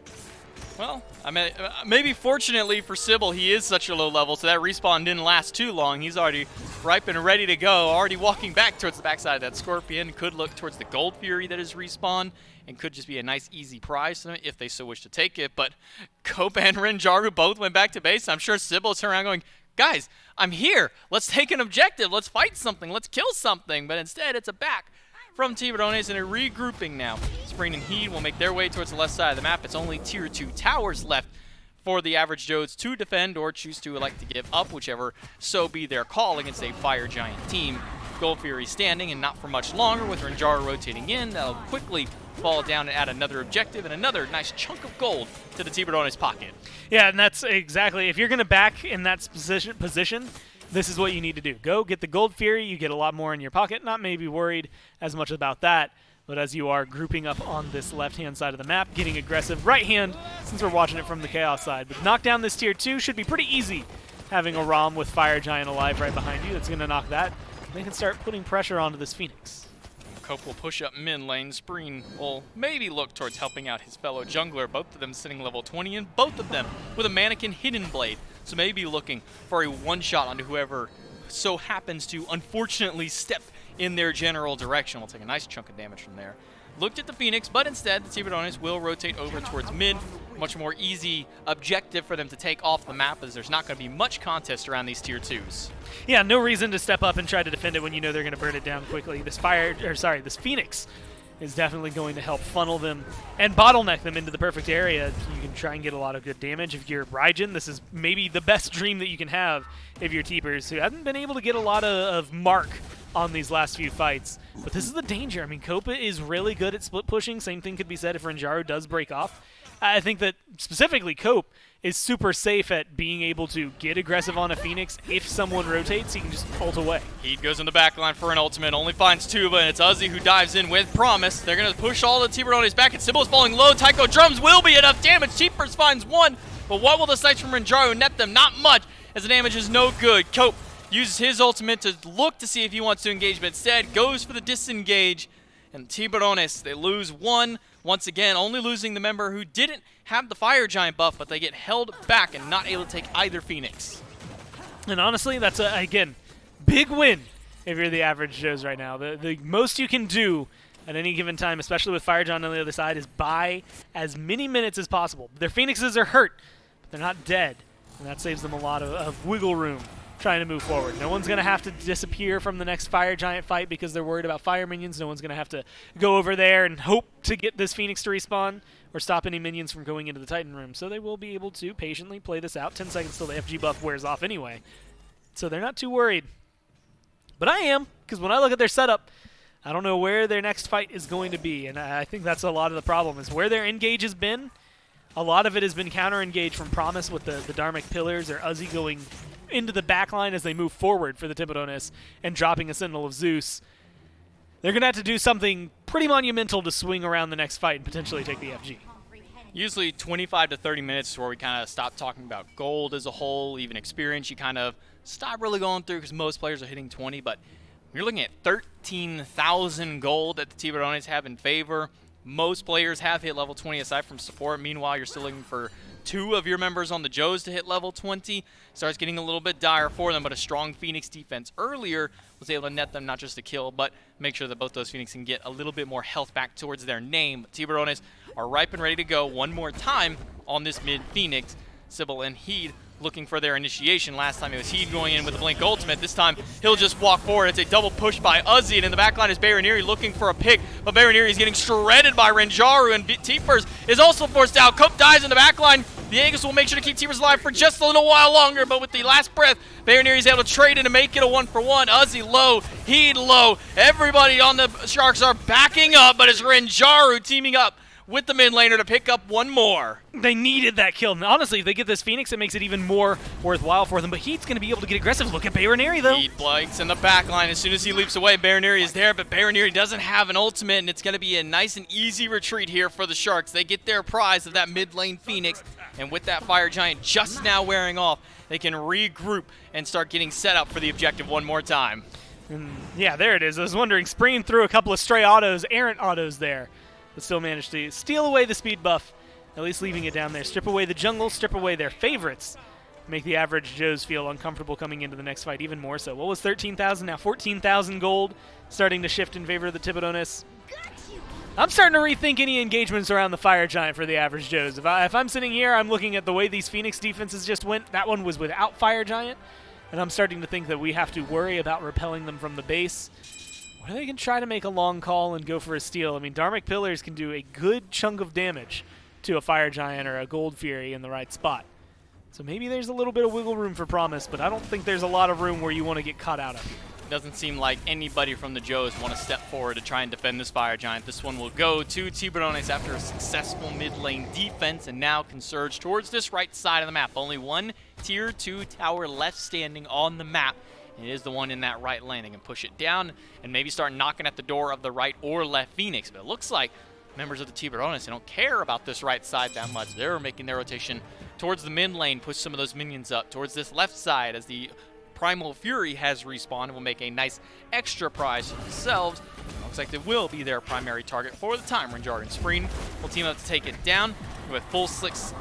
Well, I mean, maybe fortunately for Sybil, he is such a low level, so that respawn didn't last too long. He's already ripe and ready to go, already walking back towards the backside of that Scorpion. Could look towards the Gold Fury that is respawned, and could just be a nice, easy prize to them if they so wish to take it. But Cope and Renjaru both went back to base. I'm sure Sybil turned around going, guys, I'm here. Let's take an objective. Let's fight something. Let's kill something. But instead, it's a back from Tiburones and a regrouping now. Spring and Heed will make their way towards the left side of the map. It's only tier 2 towers left for the average Joes to defend or choose to elect to give up, whichever so be their call against a Fire Giant team. Gold Fury standing and not for much longer with Renjaru rotating in. That'll quickly fall down and add another objective and another nice chunk of gold to the Tiburones pocket. Yeah, and that's exactly, if you're going to back in that position, this is what you need to do. Go get the Gold Fury, you get a lot more in your pocket. Not maybe worried as much about that, but as you are grouping up on this left-hand side of the map, getting aggressive right hand, since we're watching it from the Chaos side. But knock down this tier 2 should be pretty easy, having a ROM with Fire Giant alive right behind you. That's going to knock that. They can start putting pressure onto this Phoenix. Cope will push up mid lane. Spreen will maybe look towards helping out his fellow jungler, both of them sitting level 20, and both of them with a Mannequin Hidden Blade. So maybe looking for a one-shot onto whoever so happens to unfortunately step in their general direction. We'll take a nice chunk of damage from there. Looked at the Phoenix, but instead the Tiburones will rotate over towards mid. Much more easy objective for them to take off the map, as there's not going to be much contest around these tier 2s. Yeah, no reason to step up and try to defend it when you know they're going to burn it down quickly. This this Phoenix is definitely going to help funnel them and bottleneck them into the perfect area. You can try and get a lot of good damage. If you're Raijin, this is maybe the best dream that you can have if you're Teepers, who hasn't been able to get a lot of mark on these last few fights. But this is the danger. I mean, Copa is really good at split pushing. Same thing could be said if Renjaru does break off. I think that specifically Cope is super safe at being able to get aggressive on a Phoenix. If someone rotates, he can just ult away. Heat goes in the back line for an ultimate, only finds Tuba, and it's Uzi who dives in with Promise. They're going to push all the Tiburones back, and Sybil is falling low. Tycho Drums will be enough damage. Cheapers finds one, but what will the sights from Renjaru net them? Not much, as the damage is no good. Cope uses his ultimate to look to see if he wants to engage, but instead goes for the disengage. And Tiburones, they lose one. Once again, only losing the member who didn't have the Fire Giant buff, but they get held back and not able to take either Phoenix. And honestly, that's, again, big win if you're the average Joes right now. The most you can do at any given time, especially with Fire Giant on the other side, is buy as many minutes as possible. Their Phoenixes are hurt, but they're not dead, and that saves them a lot of wiggle room trying to move forward. No one's going to have to disappear from the next Fire Giant fight because they're worried about fire minions. No one's going to have to go over there and hope to get this Phoenix to respawn or stop any minions from going into the Titan room. So they will be able to patiently play this out. 10 seconds till the FG buff wears off anyway. So they're not too worried. But I am, because when I look at their setup, I don't know where their next fight is going to be. And I think that's a lot of the problem, is where their engage has been. A lot of it has been counter-engage from Promise with the Dharmic Pillars, or Uzi going into the backline as they move forward for the Tiburones and dropping a Sentinel of Zeus. They're going to have to do something pretty monumental to swing around the next fight and potentially take the FG. Usually 25 to 30 minutes is where we kind of stop talking about gold as a whole, even experience. You kind of stop really going through because most players are hitting 20, but you're looking at 13,000 gold that the Tiburones have in favor. Most players have hit level 20 aside from support. Meanwhile, you're still looking for 2 of your members on the Joes to hit level 20. Starts getting a little bit dire for them, but a strong Phoenix defense earlier was able to net them not just a kill, but make sure that both those Phoenix can get a little bit more health back towards their name. Tiburones are ripe and ready to go one more time on this mid Phoenix. Sybil and Heed looking for their initiation. Last time it was Heed going in with the Blink ultimate. This time he'll just walk forward. It's a double push by Uzi, and in the backline is Baroniri looking for a pick, but Baroniri is getting shredded by Renjaru, and Teepers is also forced out. Cope dies in the backline. The Aegis will make sure to keep Teepers alive for just a little while longer, but with the last breath, Baroniri is able to trade in to make it a 1-for-1. Uzi low, Heed low. Everybody on the Sharks are backing up, but it's Renjaru teaming up with the mid laner to pick up one more. They needed that kill. And honestly, if they get this Phoenix, it makes it even more worthwhile for them. But Heat's going to be able to get aggressive. Look at Baroniri, though. Heat blinks in the back line. As soon as he leaps away, Baroniri is there, but Baroniri doesn't have an ultimate, and it's going to be a nice and easy retreat here for the Sharks. They get their prize of that mid lane Phoenix, and with that Fire Giant just now wearing off, they can regroup and start getting set up for the objective one more time. And yeah, there it is. I was wondering, Spreen threw a couple of stray autos, errant autos there, but still managed to steal away the speed buff, at least leaving it down there. Strip away the jungle, strip away their favorites, make the average Joes feel uncomfortable coming into the next fight even more so. What was 13,000? Now 14,000 gold, starting to shift in favor of the Tiburones. I'm starting to rethink any engagements around the Fire Giant for the average Joes. If I'm sitting here, I'm looking at the way these Phoenix defenses just went. That one was without Fire Giant. And I'm starting to think that we have to worry about repelling them from the base. Or they can try to make a long call and go for a steal. I mean, Dharmic Pillars can do a good chunk of damage to a Fire Giant or a Gold Fury in the right spot. So maybe there's a little bit of wiggle room for promise, but I don't think there's a lot of room where you want to get caught out of here. Doesn't seem like anybody from the Joes want to step forward to try and defend this Fire Giant. This one will go to Tiburones after a successful mid lane defense and now can surge towards this right side of the map. Only one tier 2 tower left standing on the map. It is the one in that right lane. They can push it down and maybe start knocking at the door of the right or left Phoenix. But it looks like members of the Tiburones, they don't care about this right side that much. They're making their rotation towards the mid lane, push some of those minions up towards this left side as the Primal Fury has respawned and will make a nice extra prize for themselves. Looks like they will be their primary target for the time when Jargon Spreen will team up to take it down with full six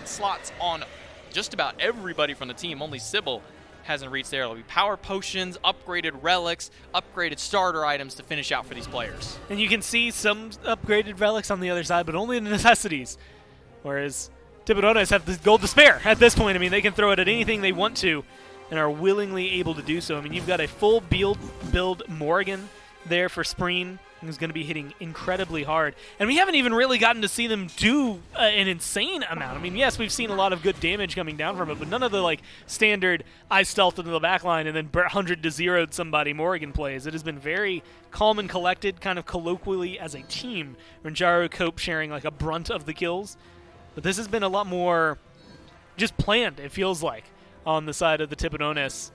slots on just about everybody from the team. Only Sybil hasn't reached there. There'll be power potions, upgraded relics, upgraded starter items to finish out for these players. And you can see some upgraded relics on the other side, but only the necessities. Whereas Tiburones have the gold to spare at this point. I mean, they can throw it at anything they want to and are willingly able to do so. I mean, you've got a full build Morrigan there for Spreen, who's going to be hitting incredibly hard. And we haven't even really gotten to see them do an insane amount. I mean, yes, we've seen a lot of good damage coming down from it, but none of the like standard I stealthed into the backline and then 100 to 0'd somebody Morrigan plays. It has been very calm and collected, kind of colloquially as a team. Renjaro, Cope sharing like a brunt of the kills. But this has been a lot more just planned, it feels like, on the side of the Tiburones.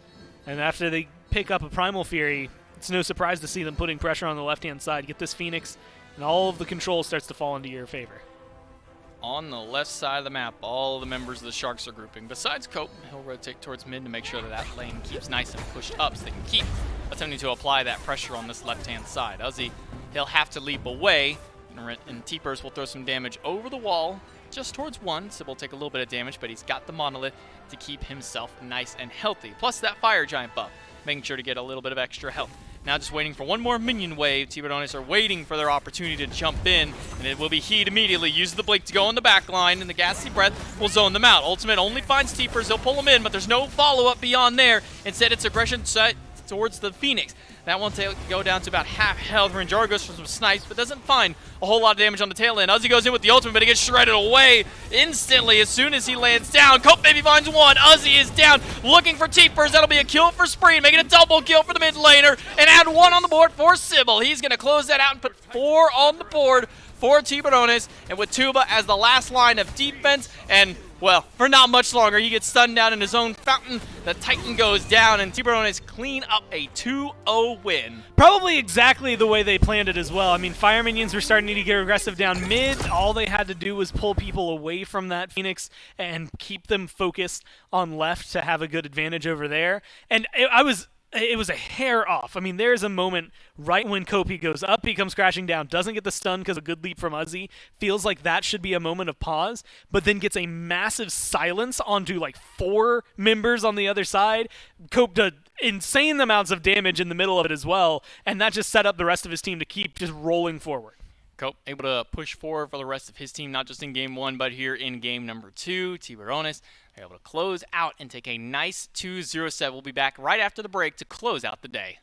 And after they pick up a Primal Fury, it's no surprise to see them putting pressure on the left-hand side, get this Phoenix, and all of the control starts to fall into your favor. On the left side of the map, all of the members of the Sharks are grouping. Besides Cope, he'll rotate towards mid to make sure that that lane keeps nice and pushed up so they can keep attempting to apply that pressure on this left-hand side. Uzi, he'll have to leap away, and T-Pers will throw some damage over the wall just towards one. So will take a little bit of damage, but he's got the monolith to keep himself nice and healthy. Plus that Fire Giant buff, making sure to get a little bit of extra health. Now just waiting for one more minion wave. Tiburones are waiting for their opportunity to jump in, and it will be Heat immediately. Uses the Blink to go in the back line, and the Ghastly Breath will zone them out. Ultimate only finds T-Pers. He'll pull them in, but there's no follow-up beyond there. Instead, it's aggression set towards the Phoenix. That one go down to about half health. Renjaro goes for some snipes, but doesn't find a whole lot of damage on the tail end. Uzi goes in with the ultimate, but he gets shredded away instantly as soon as he lands down. Cope maybe finds one. Uzi is down, looking for T-Pers. That'll be a kill for Spreen, making a double kill for the mid laner, and add one on the board for Sybil. He's going to close that out and put 4 on the board for Tiburones, and with Tuba as the last line of defense, and well, for not much longer, he gets stunned down in his own fountain. The Titan goes down, and Tiburones clean up a 2-0 win. Probably exactly the way they planned it as well. I mean, Fire Minions were starting to get aggressive down mid. All they had to do was pull people away from that Phoenix and keep them focused on left to have a good advantage over there. And it was a hair off. I mean, there's a moment right when Kopi goes up, he comes crashing down, doesn't get the stun because of a good leap from Uzi. Feels like that should be a moment of pause, but then gets a massive silence onto like 4 members on the other side. Cope did insane amounts of damage in the middle of it as well, and that just set up the rest of his team to keep just rolling forward. Cope able to push forward for the rest of his team, not just in game 1, but here in game number 2. Tiburones are able to close out and take a nice 2-0 set. We'll be back right after the break to close out the day.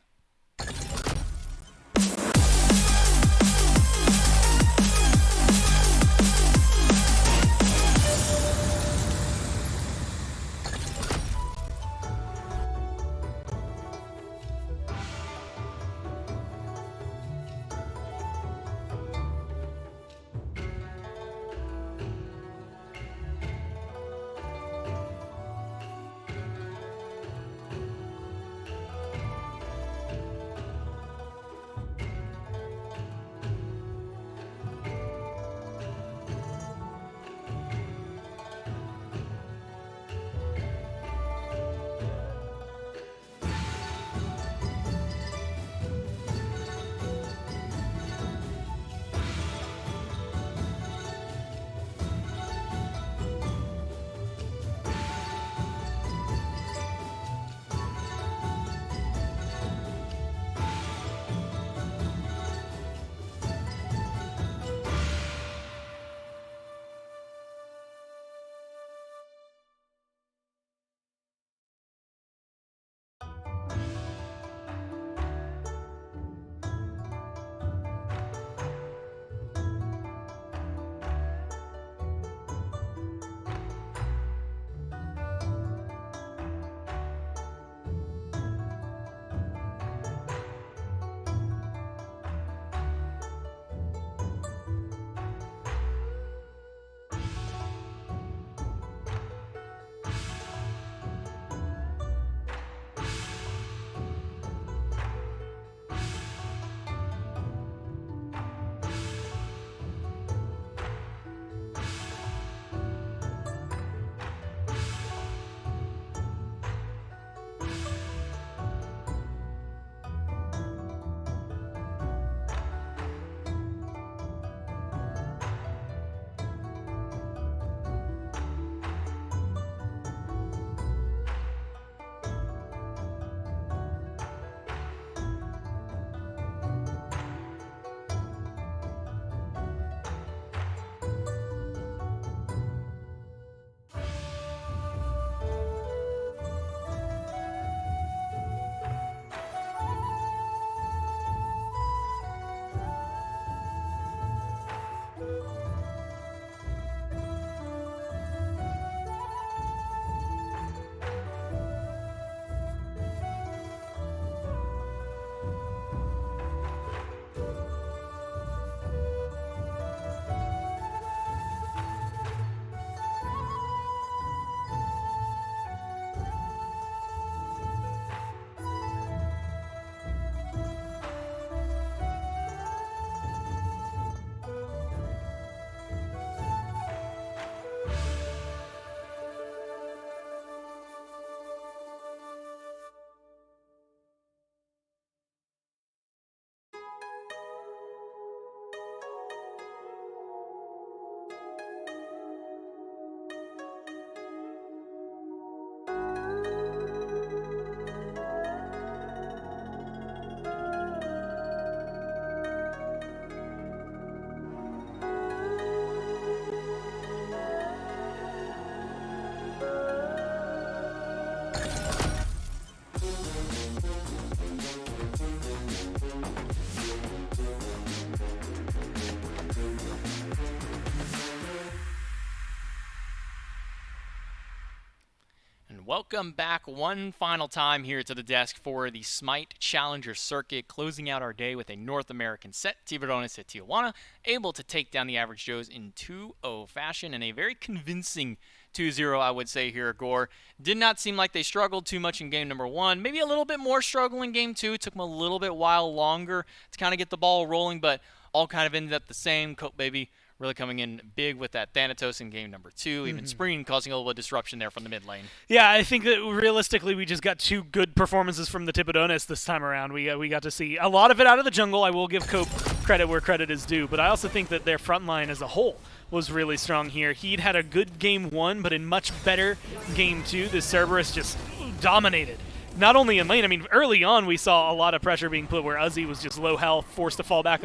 Welcome back one final time here to the desk for the Smite Challenger Circuit, closing out our day with a North American set. Tiburones at Tijuana, able to take down the Average Joes in 2-0 fashion, and a very convincing 2-0, I would say here, Gore. Did not seem like they struggled too much in game number one. Maybe a little bit more struggle in game two. Took them a little bit while longer to kind of get the ball rolling, but all kind of ended up the same. Cope Baby really coming in big with that Thanatos in game number two. Even Spreen causing a little disruption there from the mid lane. Yeah, I think that realistically we just got two good performances from the Tiburones this time around. We got to see a lot of it out of the jungle. I will give Cope credit where credit is due, but I also think that their front line as a whole was really strong here. He'd had a good game one, but in much better game two, the Cerberus just dominated. Not only in lane, I mean, early on we saw a lot of pressure being put where Uzi was just low health, forced to fall back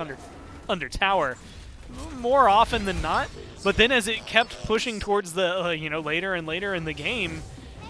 under tower. More often than not, but then as it kept pushing towards the later and later in the game,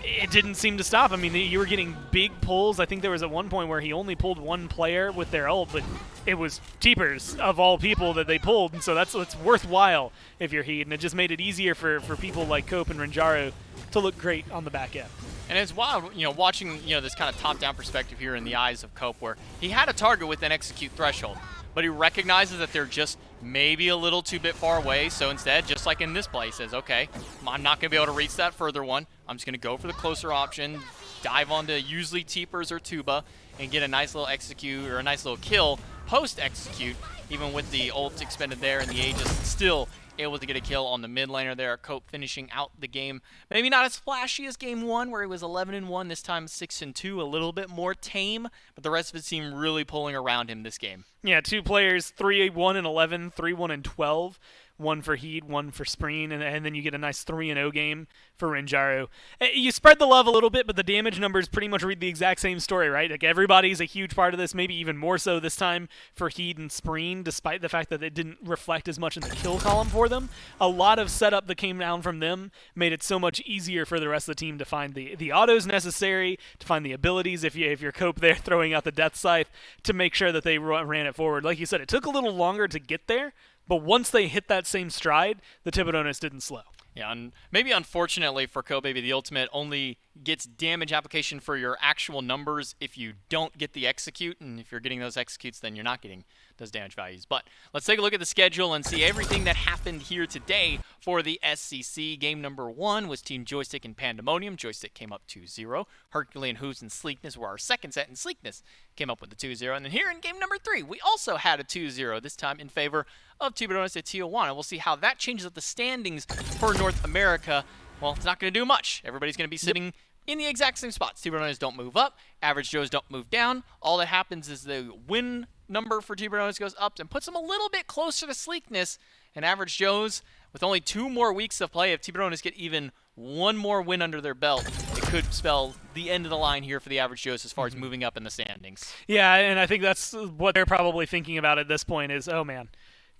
it didn't seem to stop. I mean, you were getting big pulls. I think there was at one point where he only pulled one player with their ult, but it was Teepers of all people that they pulled, and so that's worthwhile if you're Heat, and it just made it easier for people like Cope and Renjaro to look great on the back end. And it's wild, watching this kind of top-down perspective here in the eyes of Cope, where he had a target with an execute threshold, but he recognizes that they're just maybe a little too bit far away, so instead, just like in this play, he says, okay, I'm not going to be able to reach that further one. I'm just going to go for the closer option, dive onto usually Teepers or Tuba, and get a nice little execute or a nice little kill post-execute, even with the ult expended there and the Aegis still able to get a kill on the mid laner there. Cope finishing out the game. Maybe not as flashy as game one, where he was 11-1, this time 6-2, a little bit more tame, but the rest of it seemed really pulling around him this game. Yeah, two players, 3-1-11, 3-1-12. One for Heat, one for Spreen, and then you get a nice 3-0 game for Renjaro. You spread the love a little bit, but the damage numbers pretty much read the exact same story, right? Like, everybody's a huge part of this, maybe even more so this time for Heat and Spreen, despite the fact that it didn't reflect as much in the kill column for them. A lot of setup that came down from them made it so much easier for the rest of the team to find the autos necessary, to find the abilities, if you're Cope there throwing out the Death Scythe, to make sure that they ran it forward. Like you said, it took a little longer to get there, but once they hit that same stride, the Tiburones didn't slow. Yeah, and maybe unfortunately for Kobe, the ultimate only gets damage application for your actual numbers if you don't get the execute, and if you're getting those executes, then you're not getting those damage values. But let's take a look at the schedule and see everything that happened here today for the SCC. Game number one was Team Joystick and Pandemonium. Joystick came up 2-0. Herculean Hooves and Sleekness were our second set, and Sleekness came up with the 2-0. And then here in game number three, we also had a 2-0, this time in favor of Tiburones at Tijuana. We'll see how that changes up the standings for North America. Well, it's not going to do much. Everybody's going to be sitting in the exact same spots. Tiburones don't move up. Average Joes don't move down. All that happens is the win number for Tiburones goes up and puts them a little bit closer to Sleekness. And Average Joes, with only 2 more weeks of play, if Tiburones get even one more win under their belt, it could spell the end of the line here for the Average Joes as far as moving up in the standings. Yeah, and I think that's what they're probably thinking about at this point is, oh man,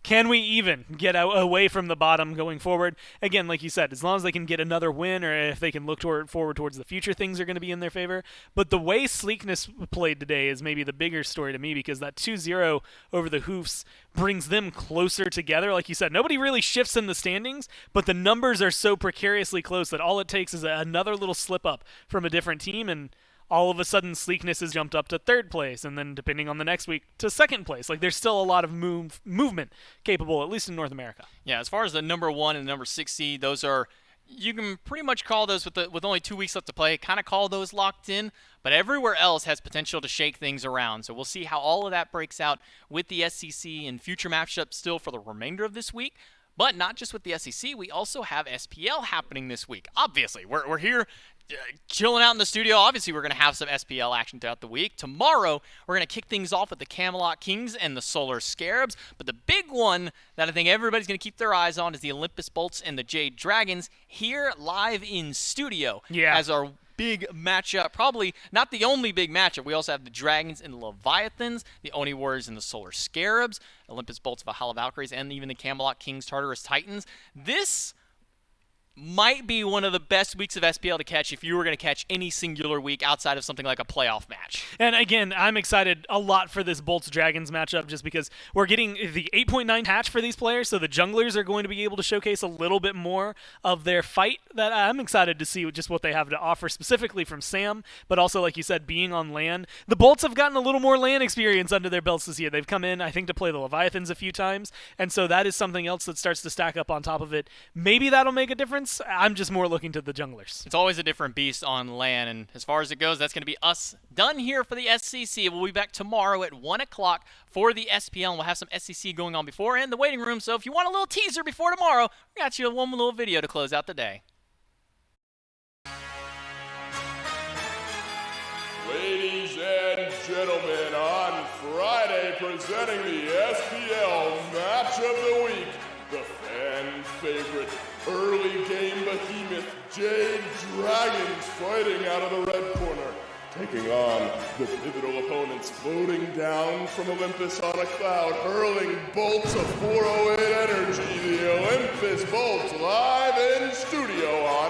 can we even get away from the bottom going forward? Again, like you said, as long as they can get another win, or if they can look forward towards the future, things are going to be in their favor. But the way Sleekness played today is maybe the bigger story to me, because that 2-0 over the Hoofs brings them closer together. Like you said, nobody really shifts in the standings, but the numbers are so precariously close that all it takes is another little slip up from a different team, and all of a sudden Sleekness has jumped up to 3rd place, and then depending on the next week to 2nd place. Like, there's still a lot of movement capable, at least in North America. Yeah, as far as the number 1 and number 6 seed, those are, you can pretty much call those with only 2 weeks left to play, kind of call those locked in, but everywhere else has potential to shake things around. So we'll see how all of that breaks out with the SCC and future matchups still for the remainder of this week. But not just with the SEC, we also have SPL happening this week. Obviously, we're here chilling out in the studio. Obviously, we're going to have some SPL action throughout the week. Tomorrow, we're going to kick things off with the Camelot Kings and the Solar Scarabs. But the big one that I think everybody's going to keep their eyes on is the Olympus Bolts and the Jade Dragons here live in studio. Yeah. As our big matchup, probably not the only big matchup. We also have the Dragons and the Leviathans, the Oni Warriors and the Solar Scarabs, Olympus Bolts, Valhalla Valkyries, and even the Camelot Kings, Tartarus Titans. This might be one of the best weeks of SPL to catch if you were going to catch any singular week outside of something like a playoff match. And again, I'm excited a lot for this Bolts-Dragons matchup just because we're getting the 8.9 hatch for these players, so the junglers are going to be able to showcase a little bit more of their fight. That I'm excited to see just what they have to offer, specifically from Sam, but also, like you said, being on LAN. The Bolts have gotten a little more LAN experience under their belts this year. They've come in, I think, to play the Leviathans a few times, and so that is something else that starts to stack up on top of it. Maybe that'll make a difference. I'm just more looking to the junglers. It's always a different beast on LAN, and as far as it goes, that's going to be us done here for the SCC. We'll be back tomorrow at 1 o'clock for the SPL, and we'll have some SCC going on before and the waiting room, so if you want a little teaser before tomorrow, we got you one little video to close out the day. Ladies and gentlemen, on Friday, presenting the SPL Match of the Week, the fan favorite early game behemoth Jade Dragons fighting out of the red corner, taking on the pivotal opponents floating down from Olympus on a cloud, hurling bolts of 408 energy, the Olympus Bolts live in studio on